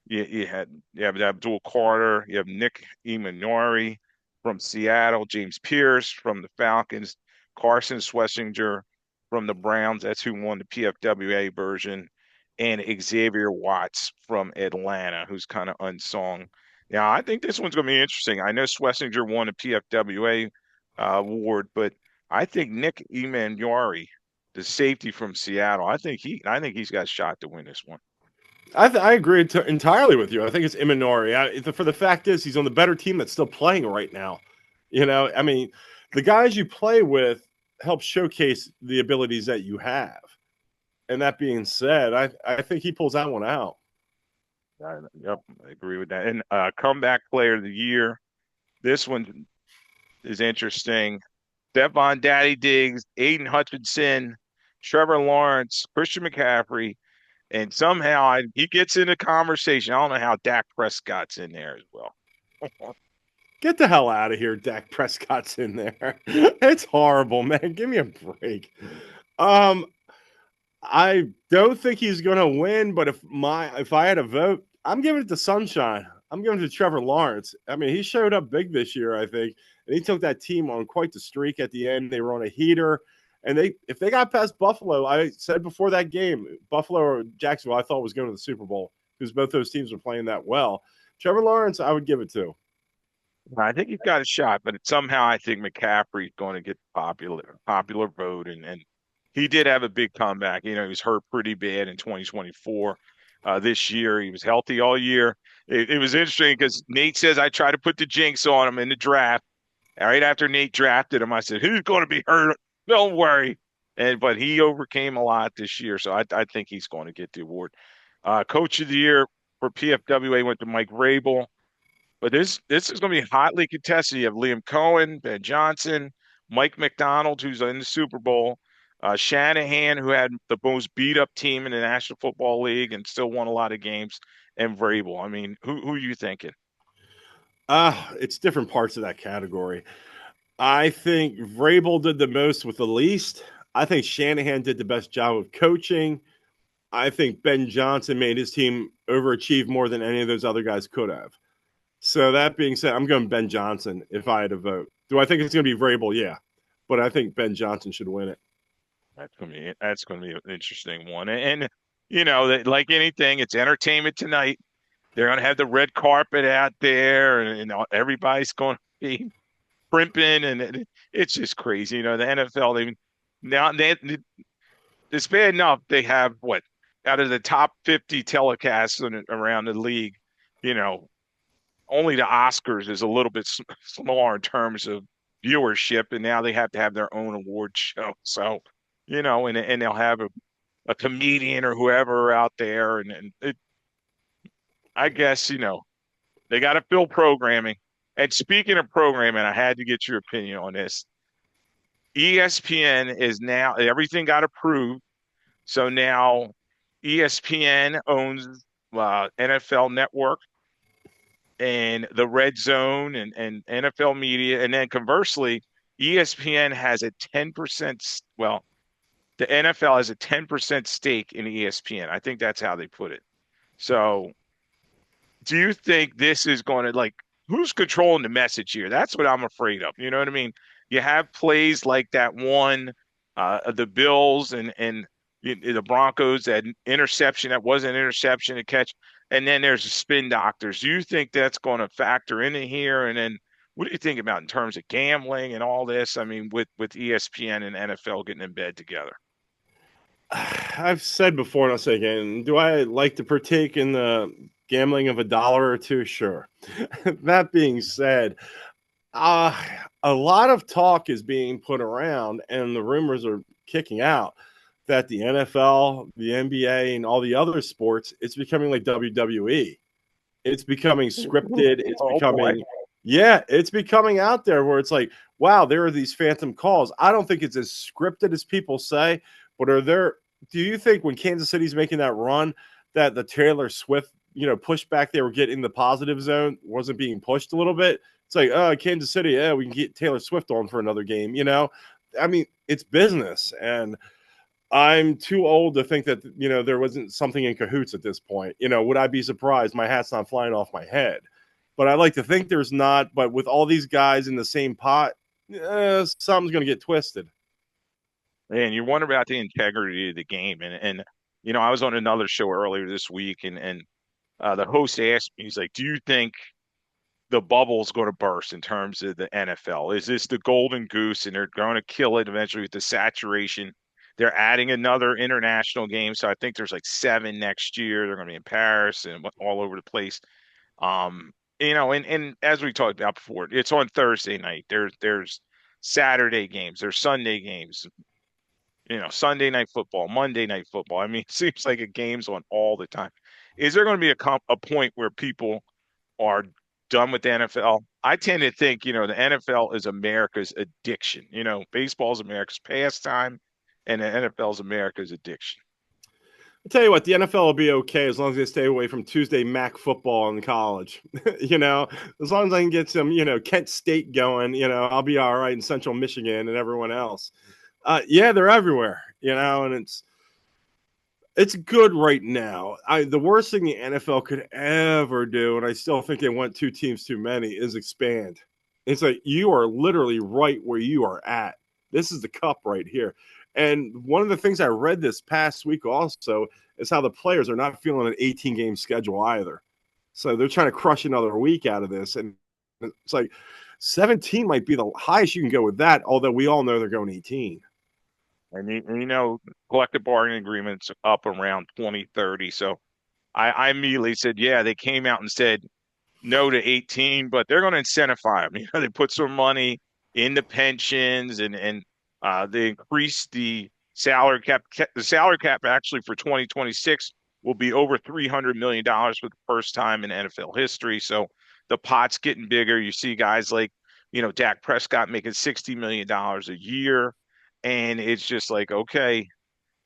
You have Abdul Carter, you have Nick Imanari from Seattle, James Pierce from the Falcons, Carson Schlesinger from the Browns. That's who won the PFWA version, and Xavier Watts from Atlanta, who's kind of unsung. Now, I think this one's going to be interesting. I know Schlesinger won a PFWA award, but I think Nick Imanari, the safety from Seattle, I think he's got a shot to win this one. I agree entirely with you. I think it's Imanari. For the fact is, he's on the better team that's still playing right now. I mean, the guys you play with help showcase the abilities that you have. And that being said, I think he pulls that one out. Yep, I agree with that. And comeback player of the year. This one is interesting. Stephon Daddy Diggs, Aiden Hutchinson, Trevor Lawrence, Christian McCaffrey, and somehow he gets in a conversation. I don't know how Dak Prescott's in there as well. Get the hell out of here. Dak Prescott's in there. It's horrible, man. Give me a break. Um, I don't think he's going to win, but if I had a vote, I'm giving it to Sunshine. I'm giving it to Trevor Lawrence. I mean, he showed up big this year, I think, and he took that team on quite the streak at the end. They were on a heater, and if they got past Buffalo, I said before that game, Buffalo or Jacksonville, I thought was going to the Super Bowl because both those teams were playing that well. Trevor Lawrence, I would give it to. I think he's got a shot, but somehow I think McCaffrey's going to get popular vote, and he did have a big comeback. He was hurt pretty bad in 2024. This year he was healthy all year. It was interesting because Nate says I tried to put the jinx on him in the draft. Right after Nate drafted him, I said, "Who's going to be hurt? Don't worry." But he overcame a lot this year, so I think he's going to get the award. Coach of the year for PFWA went to Mike Rabel. But this is going to be hotly contested. You have Liam Cohen, Ben Johnson, Mike McDonald, who's in the Super Bowl, Shanahan, who had the most beat up team in the National Football League and still won a lot of games, and Vrabel. I mean, who are you thinking? It's different parts of that category. I think Vrabel did the most with the least. I think Shanahan did the best job of coaching. I think Ben Johnson made his team overachieve more than any of those other guys could have. So that being said, I'm going Ben Johnson if I had to vote. Do I think it's going to be Vrabel? Yeah, but I think Ben Johnson should win it. That's going to be an interesting one. And like anything, it's entertainment tonight. They're going to have the red carpet out there, and everybody's going to be primping, and it's just crazy. The NFL. Now it's bad enough they have what out of the top 50 telecasts around the league. You know, only the Oscars is a little bit smaller in terms of viewership, and now they have to have their own award show. So, and they'll have a comedian or whoever out there, and I guess they got to fill programming. And speaking of programming, I had to get your opinion on this. ESPN is now everything got approved, so now ESPN owns NFL Network and the Red Zone and NFL Media. And then conversely, ESPN has a 10%, well, the NFL has a 10% stake in ESPN. I think that's how they put it. So do you think this is going to who's controlling the message here? That's what I'm afraid of. You know what I mean? You have plays like that one, the Bills and the Broncos, that interception that wasn't an interception to catch, and then there's the spin doctors. Do you think that's going to factor into here? And then what do you think about in terms of gambling and all this? I mean, with ESPN and NFL getting in bed together. I've said before, and I'll say again, do I like to partake in the gambling of a dollar or two? Sure. That being said, uh, a lot of talk is being put around, and the rumors are kicking out that the NFL, the NBA, and all the other sports, it's becoming like WWE. It's becoming scripted. It's Oh boy. becoming, yeah, it's becoming out there where it's like, wow, there are these phantom calls. I don't think it's as scripted as people say, but do you think when Kansas City's making that run that the Taylor Swift, pushback they were getting in the positive zone wasn't being pushed a little bit? It's like, oh, Kansas City, yeah, we can get Taylor Swift on for another game. I mean, it's business. And I'm too old to think that, there wasn't something in cahoots at this point. Would I be surprised? My hat's not flying off my head. But I like to think there's not. But with all these guys in the same pot, something's going to get twisted. And you wonder about the integrity of the game. And I was on another show earlier this week, and the host asked me, he's like, "Do you think the bubble's going to burst in terms of the NFL? Is this the golden goose, and they're going to kill it eventually with the saturation? They're adding another international game, so I think there's like 7 next year. They're going to be in Paris and all over the place. And as we talked about before, it's on Thursday night. There's Saturday games, there's Sunday games, Sunday night football, Monday night football. I mean, it seems like a game's on all the time. Is there going to be a point where people are done with the NFL? I tend to think, the NFL is America's addiction. Baseball is America's pastime, and the NFL is America's addiction. I tell you what, the NFL will be okay as long as they stay away from Tuesday MAC football in college. As long as I can get some, Kent State going, I'll be all right in Central Michigan and everyone else. Yeah, they're everywhere, and it's good right now. The worst thing the NFL could ever do, and I still think they want two teams too many, is expand. It's like you are literally right where you are at. This is the cup right here. And one of the things I read this past week also is how the players are not feeling an 18 game schedule either. So they're trying to crush another week out of this. And it's like 17 might be the highest you can go with that, although we all know they're going 18. And collective bargaining agreements up around 2030. So I immediately said, yeah, they came out and said no to 18, but they're going to incentivize them. They put some money in the pensions and they increased the salary cap. The salary cap actually for 2026 will be over $300 million for the first time in NFL history. So the pot's getting bigger. You see guys like, Dak Prescott making $60 million a year. And it's just like, okay,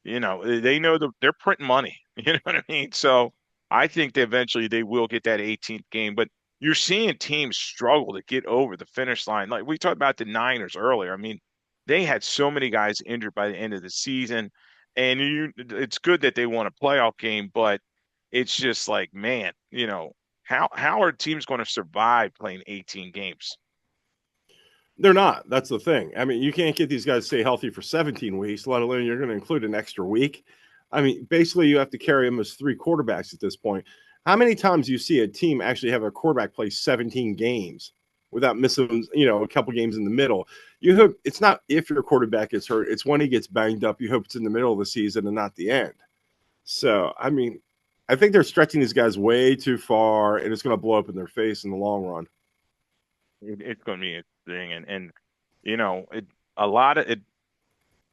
they know they're printing money. You know what I mean? So I think that eventually they will get that 18th game. But you're seeing teams struggle to get over the finish line. Like we talked about the Niners earlier. I mean, they had so many guys injured by the end of the season, and it's good that they won a playoff game, but it's just like, man, how are teams going to survive playing 18 games? They're not. That's the thing. I mean, you can't get these guys to stay healthy for 17 weeks, let alone you're going to include an extra week. I mean, basically, you have to carry them as three quarterbacks at this point. How many times do you see a team actually have a quarterback play 17 games without missing, a couple games in the middle? You hope it's not if your quarterback gets hurt, it's when he gets banged up. You hope it's in the middle of the season and not the end. So, I mean, I think they're stretching these guys way too far, and it's going to blow up in their face in the long run. It's going to be interesting, and a lot of it.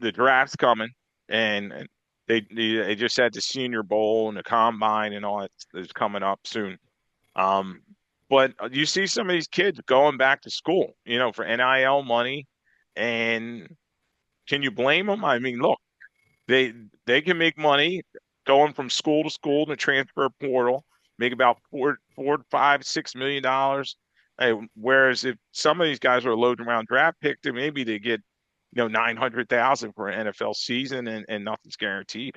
The draft's coming, and they just had the Senior Bowl and the Combine and all that is coming up soon. Um, but you see some of these kids going back to school, for NIL money, and can you blame them? I mean, look, they they can make money going from school to school in the transfer portal, make about $4, $5, $6 million. Whereas if some of these guys are loading around draft pick, then maybe they get 900,000 for an NFL season and nothing's guaranteed.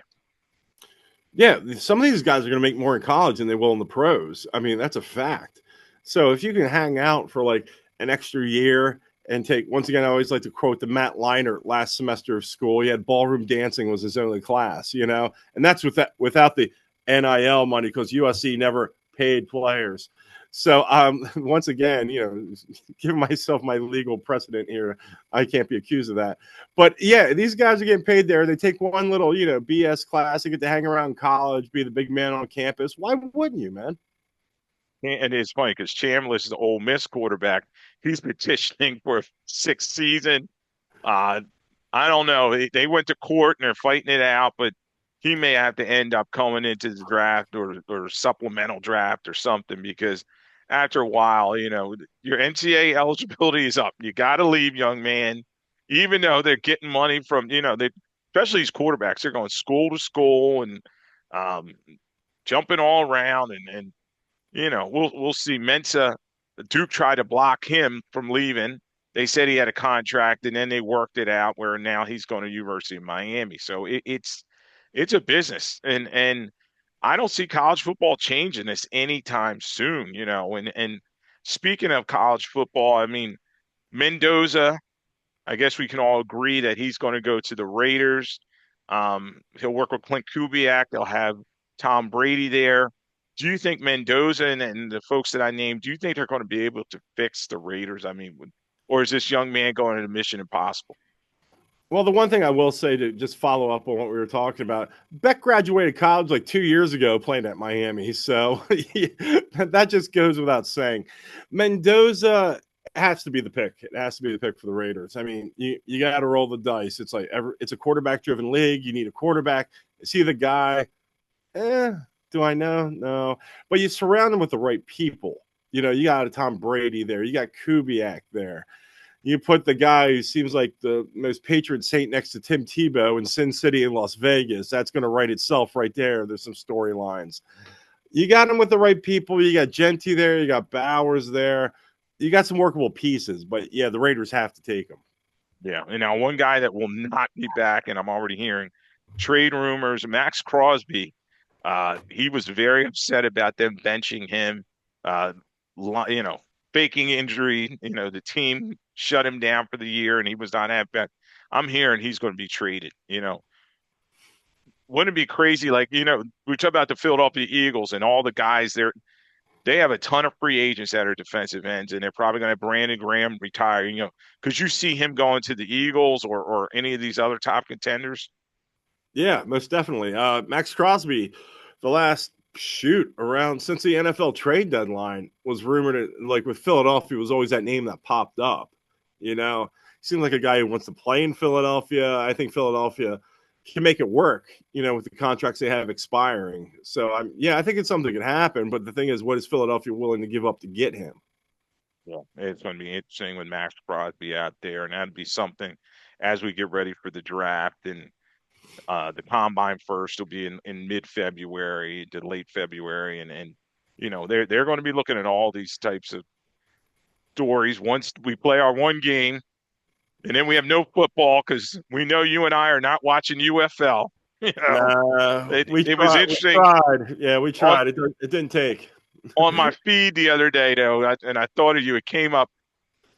Yeah, some of these guys are going to make more in college than they will in the pros. I mean, that's a fact. So if you can hang out for like an extra year and take, once again, I always like to quote the Matt Leinart last semester of school. He had ballroom dancing was his only class, and that's without the NIL money because USC never paid players. So once again, give myself my legal precedent here. I can't be accused of that. But yeah, these guys are getting paid there. They take one little, BS class. They get to hang around college, be the big man on campus. Why wouldn't you, man? And it's funny because Chambliss is the Ole Miss quarterback. He's petitioning for a sixth season. Uh, I don't know. They went to court and they're fighting it out, but he may have to end up coming into the draft or supplemental draft or something because after a while, your NCAA eligibility is up. You got to leave, young man, even though they're getting money from, they especially these quarterbacks, they're going school to school and um, jumping all around and we'll see. Mensa, Duke tried to block him from leaving. They said he had a contract, and then they worked it out where now he's going to University of Miami. So it's a business, and I don't see college football changing this anytime soon. And speaking of college football, I mean Mendoza. I guess we can all agree that he's going to go to the Raiders. He'll work with Clint Kubiak. They'll have Tom Brady there. Do you think Mendoza and the folks that I named, do you think they're going to be able to fix the Raiders? I mean, or is this young man going to Mission Impossible? Well, the one thing I will say to just follow up on what we were talking about, Beck graduated college like 2 years ago playing at Miami. So that just goes without saying. Mendoza has to be the pick. It has to be the pick for the Raiders. I mean, you got to roll the dice. It's like it's a quarterback driven league. You need a quarterback. Is he the guy? Do I know? No. But you surround him with the right people. You got a Tom Brady there. You got Kubiak there. You put the guy who seems like the most patron saint next to Tim Tebow in Sin City in Las Vegas. That's going to write itself right there. There's some storylines. You got him with the right people. You got Genty there. You got Bowers there. You got some workable pieces. But, yeah, the Raiders have to take him. Yeah. And now one guy that will not be back, and I'm already hearing trade rumors, Max Crosby. He was very upset about them benching him. Uh, you know, faking injury. You know, the team shut him down for the year, and he was not happy. I'm hearing he's going to be traded. You know, wouldn't it be crazy? Like, we talk about the Philadelphia Eagles and all the guys there. They have a ton of free agents that are defensive ends, and they're probably going to have Brandon Graham retire. Because you see him going to the Eagles or any of these other top contenders. Yeah, most definitely. Max Crosby, the last around since the NFL trade deadline was rumored, like with Philadelphia, was always that name that popped up. Seems like a guy who wants to play in Philadelphia. I think Philadelphia can make it work, with the contracts they have expiring. So, I think it's something that can happen. But the thing is, what is Philadelphia willing to give up to get him? Yeah, it's going to be interesting with Max Crosby out there, and that'd be something as we get ready for the draft and the combine first will be in mid-February to late February, and they're going to be looking at all these types of stories once we play our one game, and then we have no football because we know you and I are not watching UFL. We It was tried. We interesting tried. Yeah, we on tried. It didn't take. on my feed the other day though, and I thought of you. It came up.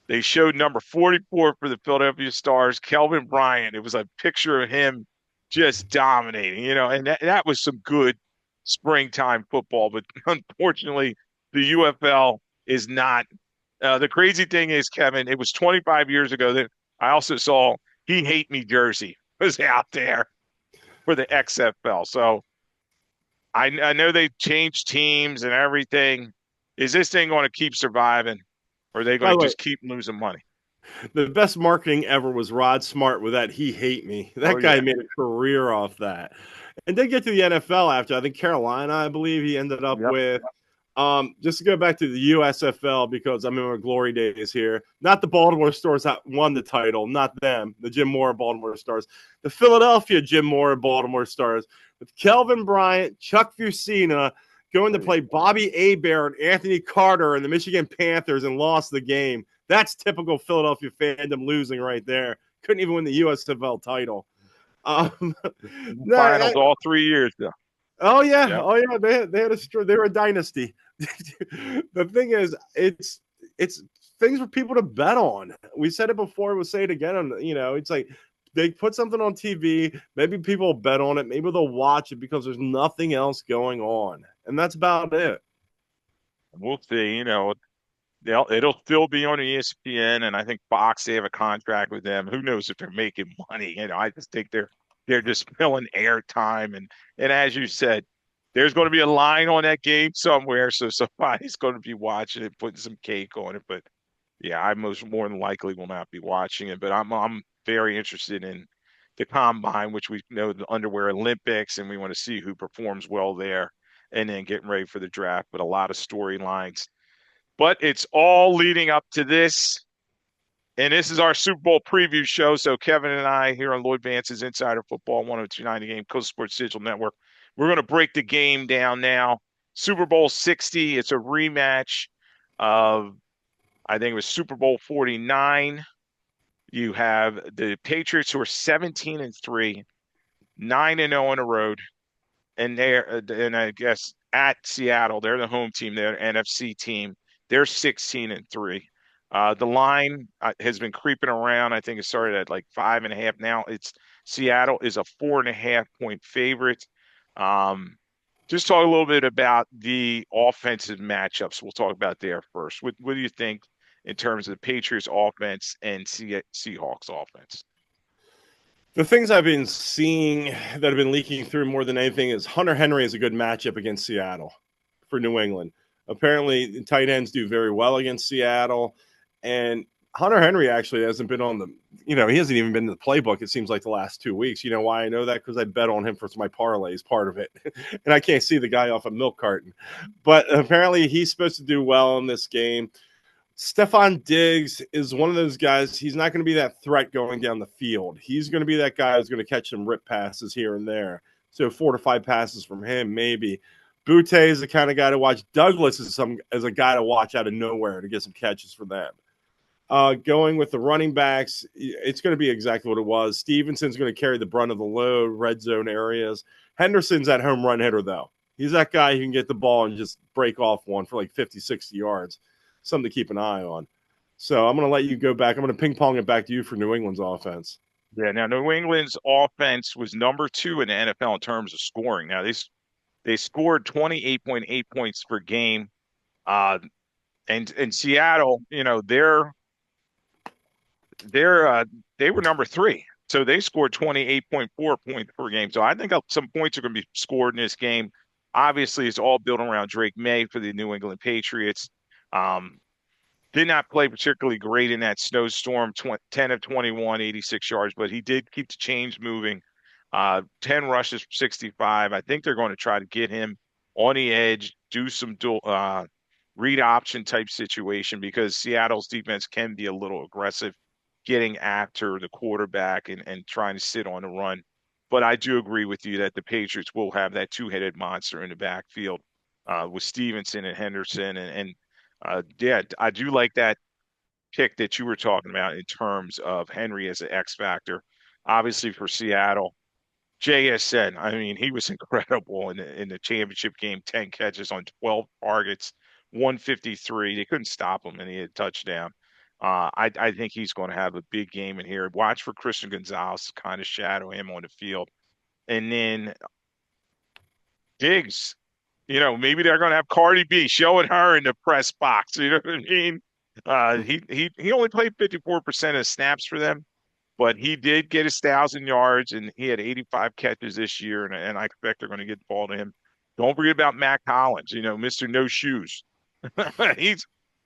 They showed number 44 for the Philadelphia Stars, Kelvin Bryant. It was a picture of him just dominating, and that was some good springtime football. But unfortunately, the UFL is not. The crazy thing is, Kevin, it was 25 years ago that I also saw He Hate Me jersey was out there for the XFL. So I know they changed teams and everything. Is this thing going to keep surviving? Or are they going By to the way, just keep losing money? the best marketing ever was Rod Smart with that "He Hate Me." Oh That guy yeah, made a career off that, and did get to the NFL after. I think Carolina, I believe he ended up yep. with. Just to go back to the USFL because I'm in my glory days here. Not the Baltimore Stars that won the title, not them. The Jim Mora Baltimore Stars, the Philadelphia Jim Mora Baltimore Stars with Kelvin Bryant, Chuck Fusina going to play Bobby Hebert and Anthony Carter and the Michigan Panthers and lost the game. That's typical Philadelphia fandom losing right there. Couldn't even win the USFL title. Finals all 3 years though. Oh yeah, Yep. oh yeah. They were a dynasty. The thing is, it's things for people to bet on. We said it before. We'll say it again. It's like they put something on TV. Maybe people bet on it. Maybe they'll watch it because there's nothing else going on, and that's about it. We'll see. It'll still be on ESPN, and I think Fox, they have a contract with them. Who knows if they're making money? I just think they're just filling airtime, and as you said, there's going to be a line on that game somewhere, so somebody's going to be watching it, putting some cake on it. But yeah, I most more than likely will not be watching it. But I'm very interested in the combine, which we know the underwear Olympics, and we want to see who performs well there, and then getting ready for the draft. But a lot of storylines. But it's all leading up to this. And this is our Super Bowl preview show. So Kevin and I here on Lloyd Vance's Insider Football 1029 The Game, Coast Sports Digital Network. We're going to break the game down now. Super Bowl 60. It's a rematch of, I think it was Super Bowl 49. You have the Patriots who are 17-3, 9-0 on the road. And I guess at Seattle, they're the home team, they're an NFC team. They're 16-3. The line has been creeping around. I think it started at like 5.5. Now it's Seattle is a 4.5 point favorite. Just talk a little bit about the offensive matchups. We'll talk about there first. What do you think in terms of the Patriots offense and Seahawks offense? The things I've been seeing that have been leaking through more than anything is Hunter Henry is a good matchup against Seattle for New England. Apparently, tight ends do very well against Seattle. And Hunter Henry actually hasn't been on he hasn't even been in the playbook, it seems like, the last 2 weeks. You know why I know that? Because I bet on him for my parlays, part of it. And I can't see the guy off a milk carton. But apparently, he's supposed to do well in this game. Stephon Diggs is one of those guys. He's not going to be that threat going down the field. He's going to be that guy who's going to catch some rip passes here and there. So 4 to 5 passes from him, maybe. Butte is the kind of guy to watch. Douglas is a guy to watch out of nowhere to get some catches for them. Going with the running backs, it's going to be exactly what it was. Stevenson's going to carry the brunt of the load, red zone areas. Henderson's that home run hitter, though. He's that guy who can get the ball and just break off one for like 50, 60 yards. Something to keep an eye on. So I'm going to let you go back. I'm going to ping pong it back to you for New England's offense. Yeah, now New England's offense was number 2 in the NFL in terms of scoring. Now they scored 28.8 points per game. Uh, and Seattle, they're they were number 3. So they scored 28.4 points per game. So I think some points are going to be scored in this game. Obviously, it's all built around Drake May for the New England Patriots. Um, did not play particularly great in that snowstorm, 10 of 21, 86 yards, but he did keep the chains moving. 10 rushes for 65. I think they're going to try to get him on the edge, do some read option type situation because Seattle's defense can be a little aggressive getting after the quarterback and trying to sit on the run. But I do agree with you that the Patriots will have that two-headed monster in the backfield with Stevenson and Henderson. Yeah, I do like that pick that you were talking about in terms of Henry as an X factor. Obviously for Seattle, JSN, I mean, he was incredible in the championship game, 10 catches on 12 targets, 153. They couldn't stop him, and he had a touchdown. I think he's going to have a big game in here. Watch for Christian Gonzalez to kind of shadow him on the field. And then Diggs, maybe they're going to have Cardi B showing her in the press box. You know what I mean? He only played 54% of snaps for them, but he did get 1,000 yards and he had 85 catches this year, and I expect they're going to get the ball to him. Don't forget about Matt Collins, Mr. No Shoes. he's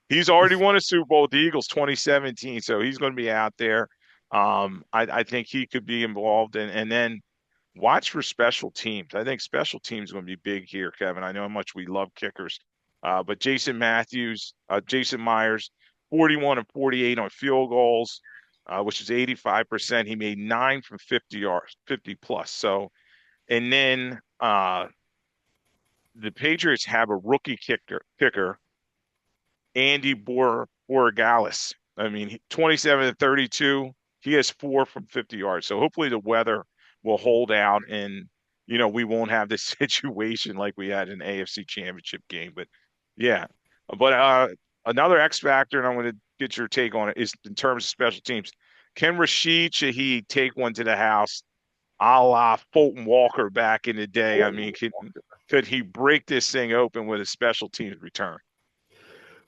he's already won a Super Bowl with the Eagles 2017, so he's going to be out there. I think he could be involved, and then watch for special teams. I think special teams are going to be big here, Kevin. I know how much we love kickers, but Jason Myers, 41 and 48 on field goals, which is 85%. He made 9 from 50 yards, 50 plus. So, and then the Patriots have a rookie kicker, Andy Borregales. I mean, 27 to 32. He has 4 from 50 yards. So hopefully the weather will hold out and we won't have this situation like we had in the AFC Championship game. But yeah, but another X factor, and I'm going to get your take on it, is in terms of special teams. Can Rashid Shaheed take one to the house, a la Fulton Walker back in the day? I mean, could he break this thing open with a special teams return?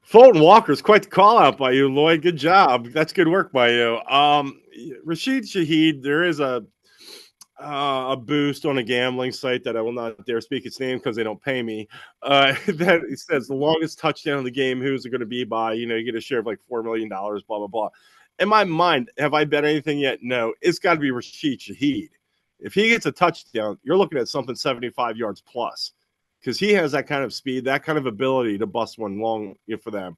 Fulton Walker's quite the call out by you, Lloyd. Good job. That's good work by you. Rashid Shaheed, there is a boost on a gambling site that I will not dare speak its name because they don't pay me. That it says the longest touchdown of the game, who's it going to be by? You get a share of like $4 million, blah, blah, blah. In my mind, have I bet anything yet? No. It's got to be Rashid Shaheed. If he gets a touchdown, you're looking at something 75 yards plus because he has that kind of speed, that kind of ability to bust one long for them.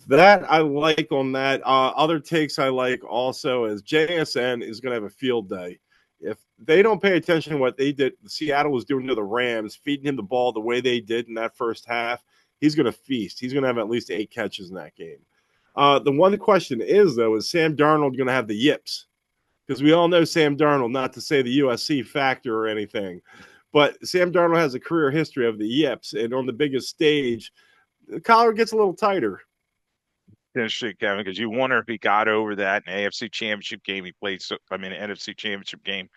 That I like on that. Other takes I like also is JSN is going to have a field day. If they don't pay attention to what they did, Seattle was doing to the Rams, feeding him the ball the way they did in that first half, he's going to feast. He's going to have at least 8 catches in that game. The one question is, though, is Sam Darnold going to have the yips? Because we all know Sam Darnold, not to say the USC factor or anything, but Sam Darnold has a career history of the yips, and on the biggest stage, the collar gets a little tighter. Interesting, Kevin, because you wonder if he got over that in the AFC Championship game he played. NFC Championship game,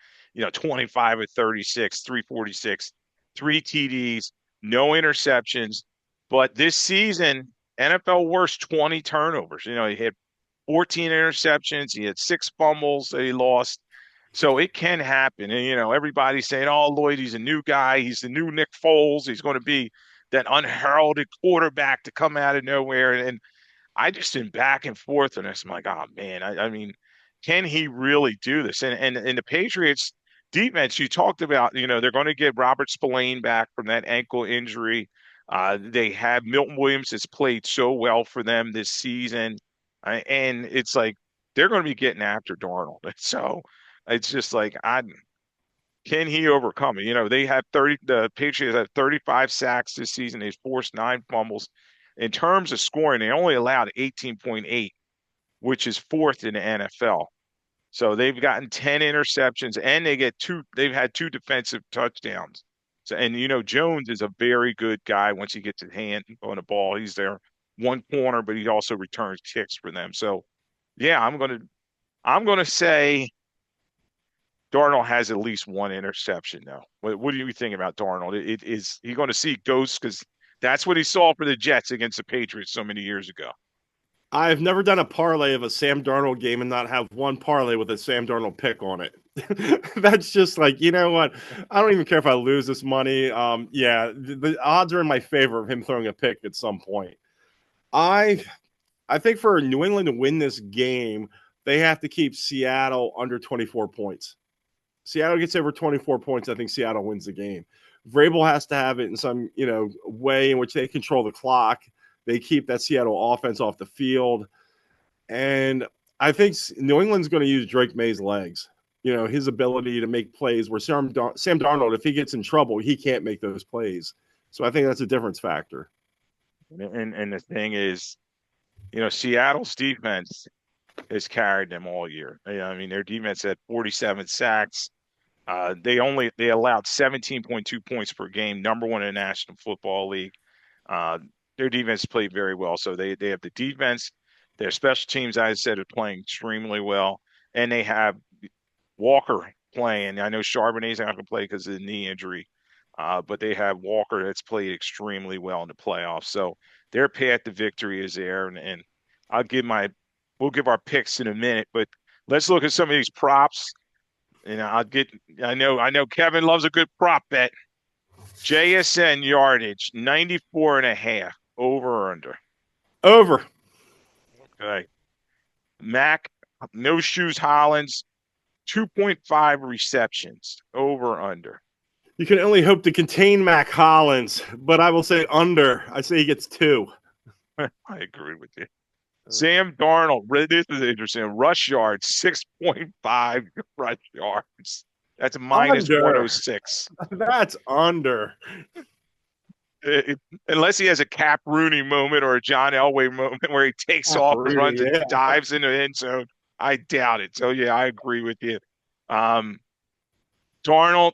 25 of 36, 346, 3 TDs, no interceptions. But this season, NFL worst 20 turnovers. He had 14 interceptions. He had 6 fumbles that he lost. So it can happen. And, everybody's saying, oh, Lloyd, he's a new guy. He's the new Nick Foles. He's going to be that unheralded quarterback to come out of nowhere. And I just been back and forth on this. I'm like, oh man, I mean, can he really do this? And the Patriots defense, you talked about, they're going to get Robert Spillane back from that ankle injury. They have Milton Williams has played so well for them this season, and it's like they're going to be getting after Darnold. So it's just like I can he overcome it? They have 30. The Patriots have 35 sacks this season. They've forced 9 fumbles. In terms of scoring, they only allowed 18.8, which is fourth in the NFL. So they've gotten 10 interceptions and they've had two defensive touchdowns. So, and Jones is a very good guy once he gets his hand on the ball. He's their one corner, but he also returns kicks for them. So yeah, I'm gonna say Darnold has at least one interception now. What do you think about Darnold? Is he going to see ghosts? Because that's what he saw for the Jets against the Patriots so many years ago. I've never done a parlay of a Sam Darnold game and not have one parlay with a Sam Darnold pick on it. That's just like, you know what? I don't even care if I lose this money. Yeah, the odds are in my favor of him throwing a pick at some point. I I think for New England to win this game, they have to keep Seattle under 24 points. Seattle gets over 24 points, I think Seattle wins the game. Vrabel has to have it in some, way in which they control the clock. They keep that Seattle offense off the field. And I think New England's going to use Drake May's legs. His ability to make plays where Sam Darnold, if he gets in trouble, he can't make those plays. So I think that's a difference factor. And the thing is, Seattle's defense has carried them all year. I mean, their defense had 47 sacks. They allowed 17.2 points per game, number one in the National Football League. Uh, their defense played very well. So they have the defense. Their special teams, I said, are playing extremely well, and they have Walker playing. I know Charbonnet's not going to play because of the knee injury, but they have Walker that's played extremely well in the playoffs. So their path to victory is there, and I'll give my we'll give our picks in a minute, but let's look at some of these props. And I know Kevin loves a good prop bet. JSN yardage 94.5 over or under. Over. Okay. Mac no shoes Hollins 2.5 receptions over or under. You can only hope to contain Mac Hollins, but I will say under. I say he gets 2. I agree with you. Sam Darnold, this is interesting. Rush yards, 6.5 rush yards. That's minus Under. 106. That's under. Unless he has a Cap Rooney moment or a John Elway moment where he takes off and Really, runs and yeah. dives into the end zone, I doubt it. So, yeah, I agree with you. Um, Darnold,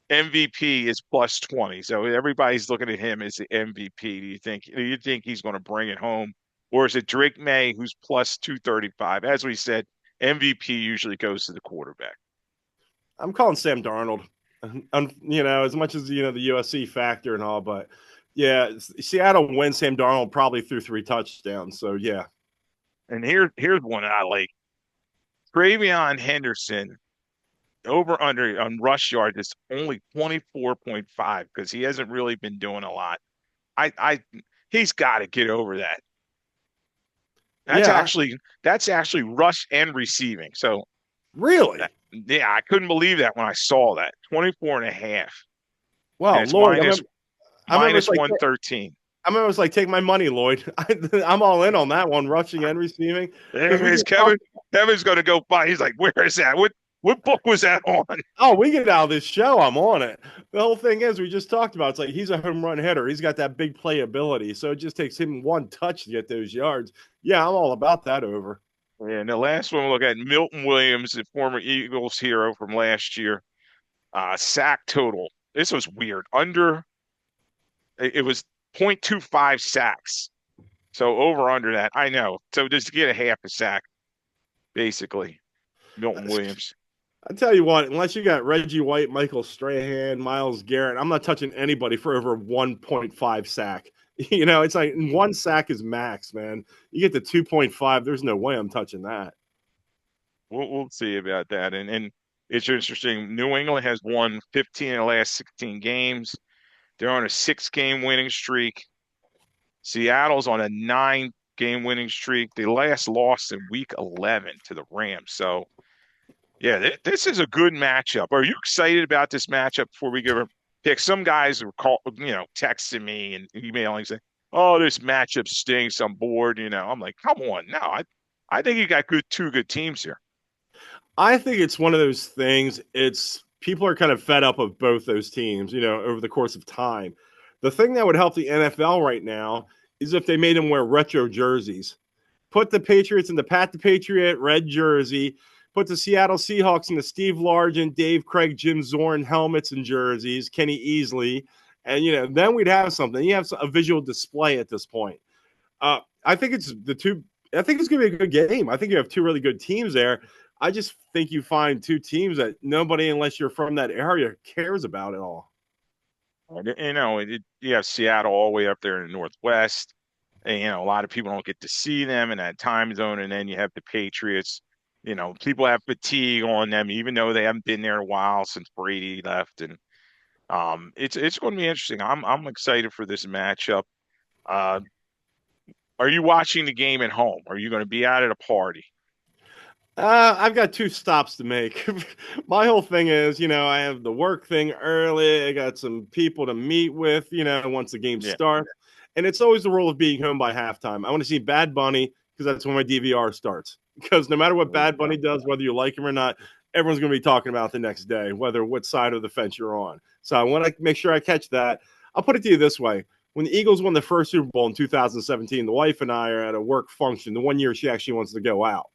MVP is plus 20. So everybody's looking at him as the MVP. Do you think he's going to bring it home? Or is it Drake May who's plus 235? As we said, MVP usually goes to the quarterback. I'm calling Sam Darnold. As much as the USC factor and all, but yeah, Seattle wins. Sam Darnold probably threw 3 touchdowns. So yeah, And here's one I like. Travion Henderson over under on rush yard is only 24.5 because he hasn't really been doing a lot. I he's got to get over that. That's yeah, actually that's actually rush and receiving. So really. yeah, I couldn't believe that when I saw that. 24 and a half. And Well, it's Lloyd, minus I remember minus it's like 113. I remember it's like take my money, Lloyd. I'm all in on that one, rushing and receiving, because There is Kevin's gonna go by. He's like, where is that? What book was that on? we get out of this show, I'm on it. The whole thing is, we just talked about, it's like he's a home run hitter. He's got that big playability, so it just takes him one touch to get those yards. Yeah, I'm all about that over. And the last one we'll look at Milton Williams, the former Eagles hero from last year. Sack total. This was weird. It was 0.25 sacks. So over under that. I know. So just to get a half a sack, basically. Milton Williams. I tell you what, unless you got Reggie White, Michael Strahan, Myles Garrett, I'm not touching anybody for over 1.5 sack. It's like one sack is max, man. You get to 2.5, there's no way I'm touching that. We'll see about that. And it's interesting. New England has won 15 of the last 16 games. They're on a 6-game winning streak. Seattle's on a 9-game winning streak. They last lost in week 11 to the Rams. So, yeah, this is a good matchup. Are you excited about this matchup before we give her? pick. Some guys were texting me and emailing saying, "Oh, this matchup stinks. I'm bored." I'm like, "Come on, no, I think you got two good teams here." I think it's one of those things. It's people are kind of fed up of both those teams, over the course of time. The thing that would help the NFL right now is if they made them wear retro jerseys. Put the Patriots in the Pat the Patriot red jersey. Put the Seattle Seahawks in the Steve Largent, Dave Craig, Jim Zorn helmets and jerseys, Kenny Easley, and then we'd have something. You have a visual display at this point. I think it's the two. I think it's going to be a good game. I think you have two really good teams there. I just think you find two teams that nobody, unless you're from that area, cares about at all. You have Seattle all the way up there in the Northwest. And, a lot of people don't get to see them in that time zone. And then you have the Patriots. People have fatigue on them, even though they haven't been there a while since Brady left. And it's going to be interesting. I'm excited for this matchup. Uh, are you watching the game at home? Are you going to be out at a party? I've got two stops to make. My whole thing is, I have the work thing early. I got some people to meet with, once the game Yeah. starts. And it's always the rule of being home by halftime. I want to see Bad Bunny because that's when my DVR starts. Because no matter what Bad Bunny does, whether you like him or not, everyone's going to be talking about the next day, whether what side of the fence you're on. So I want to make sure I catch that. I'll put it to you this way. When the Eagles won the first Super Bowl in 2017, the wife and I are at a work function. The one year she actually wants to go out.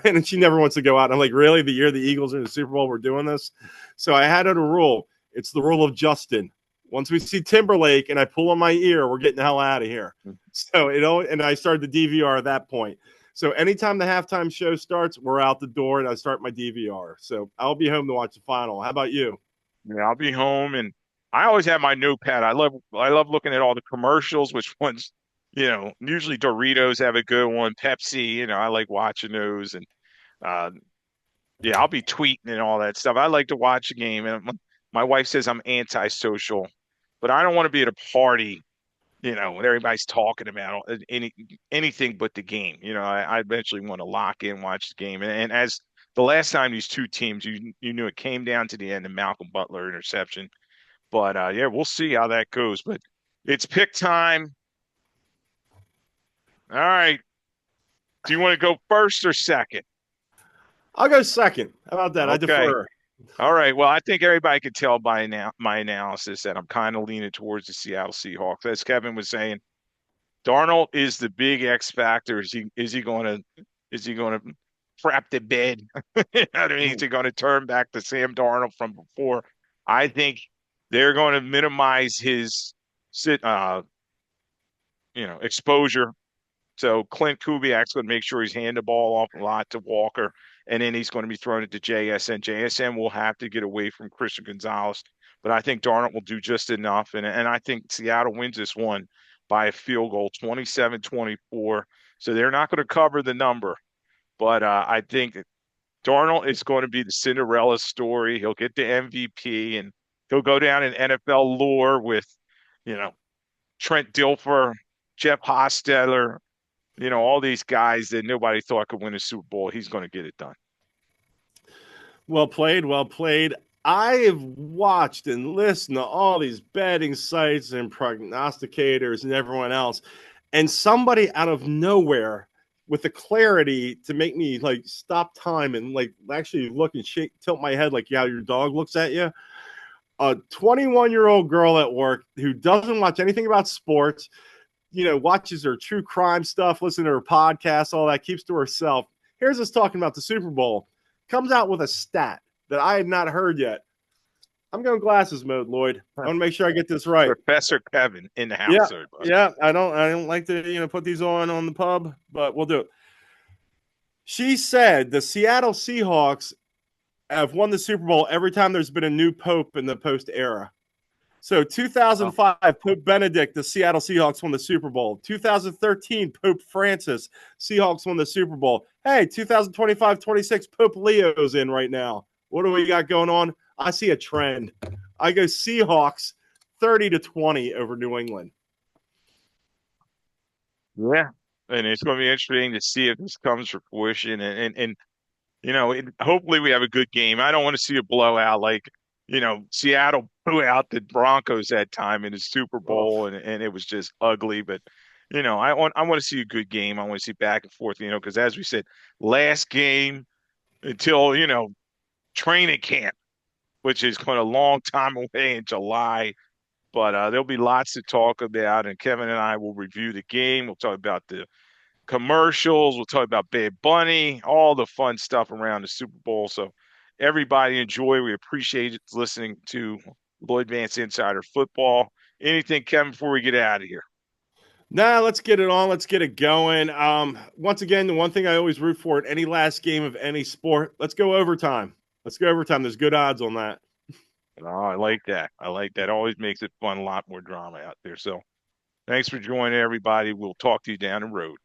And she never wants to go out. I'm like, really? The year the Eagles are in the Super Bowl, we're doing this? So I had it a rule. It's the rule of Justin. Once we see Timberlake and I pull on my ear, we're getting the hell out of here. So and I started the DVR at that point. So anytime the halftime show starts, we're out the door and I start my DVR. So I'll be home to watch the final. How about you? Yeah, I'll be home, and I always have my notepad. I love looking at all the commercials, which ones, usually Doritos have a good one, Pepsi, I like watching those, and uh yeah, I'll be tweeting and all that stuff. I like to watch a game, and my wife says I'm antisocial, but I don't want to be at a party, when everybody's talking about anything but the game. I eventually want to lock in, watch the game, and as the last time these two teams, you knew it came down to the end, the Malcolm Butler interception. But yeah, we'll see how that goes. But it's pick time. All right. Do you want to go first or second? I'll go second. How about that? I Okay. defer. All right. Well, I think everybody could tell by now my analysis that I'm kind of leaning towards the Seattle Seahawks. As Kevin was saying, Darnold is the big X factor. Is he going to crap the bed? I mean, is he going to turn back to Sam Darnold from before? I think they're going to minimize his exposure. So Clint Kubiak's going to make sure he's handing the ball off a lot to Walker, and then he's going to be throwing it to JSN. JSN will have to get away from Christian Gonzalez, but I think Darnold will do just enough, and I think Seattle wins this one by a field goal, 27-24. So they're not going to cover the number, but I think Darnold is going to be the Cinderella story. He'll get the MVP, and he'll go down in NFL lore with, you know, Trent Dilfer, Jeff Hostetler, all these guys that nobody thought could win a Super Bowl. He's going to get it done. Well played. Well played. I have watched and listened to all these betting sites and prognosticators and everyone else. And somebody out of nowhere with the clarity to make me like stop time and like actually look and tilt my head like how your dog looks at you. A 21-year-old girl at work who doesn't watch anything about sports, watches her true crime stuff, listen to her podcasts, all that, keeps to herself. Here's us talking about the Super Bowl. Comes out with a stat that I had not heard yet. I'm going glasses mode, Lloyd. I want to make sure I get this right. Professor Kevin in the house. Yeah, Everybody. yeah. I don't like to put these on the pub, but we'll do it. She said the Seattle Seahawks have won the Super Bowl every time there's been a new pope in the post era. So 2005, Pope Benedict, the Seattle Seahawks won the Super Bowl. 2013, Pope Francis, Seahawks won the Super Bowl. Hey, 2025-26, Pope Leo's in right now. What do we got going on? I see a trend. I go Seahawks 30-20 over New England. Yeah. And it's going to be interesting to see if this comes to fruition. And hopefully we have a good game. I don't want to see a blowout like Seattle blew out the Broncos that time in the Super Oh. Bowl, and it was just ugly. But I want to see a good game. I want to see back and forth. Because as we said, last game until training camp, which is going a long time away in July. But there'll be lots to talk about, and Kevin and I will review the game. We'll talk about the commercials. We'll talk about Bad Bunny, all the fun stuff around the Super Bowl. So everybody enjoy. We appreciate it listening to Lloyd Vance Insider Football. Anything, Kevin, before we get out of here? Nah, let's get it on. Let's get it going. Once again, the one thing I always root for at any last game of any sport, let's go overtime. Let's go overtime. There's good odds on that. Oh, I like that. I like that. Always makes it fun. A lot more drama out there. So thanks for joining, everybody. We'll talk to you down the road.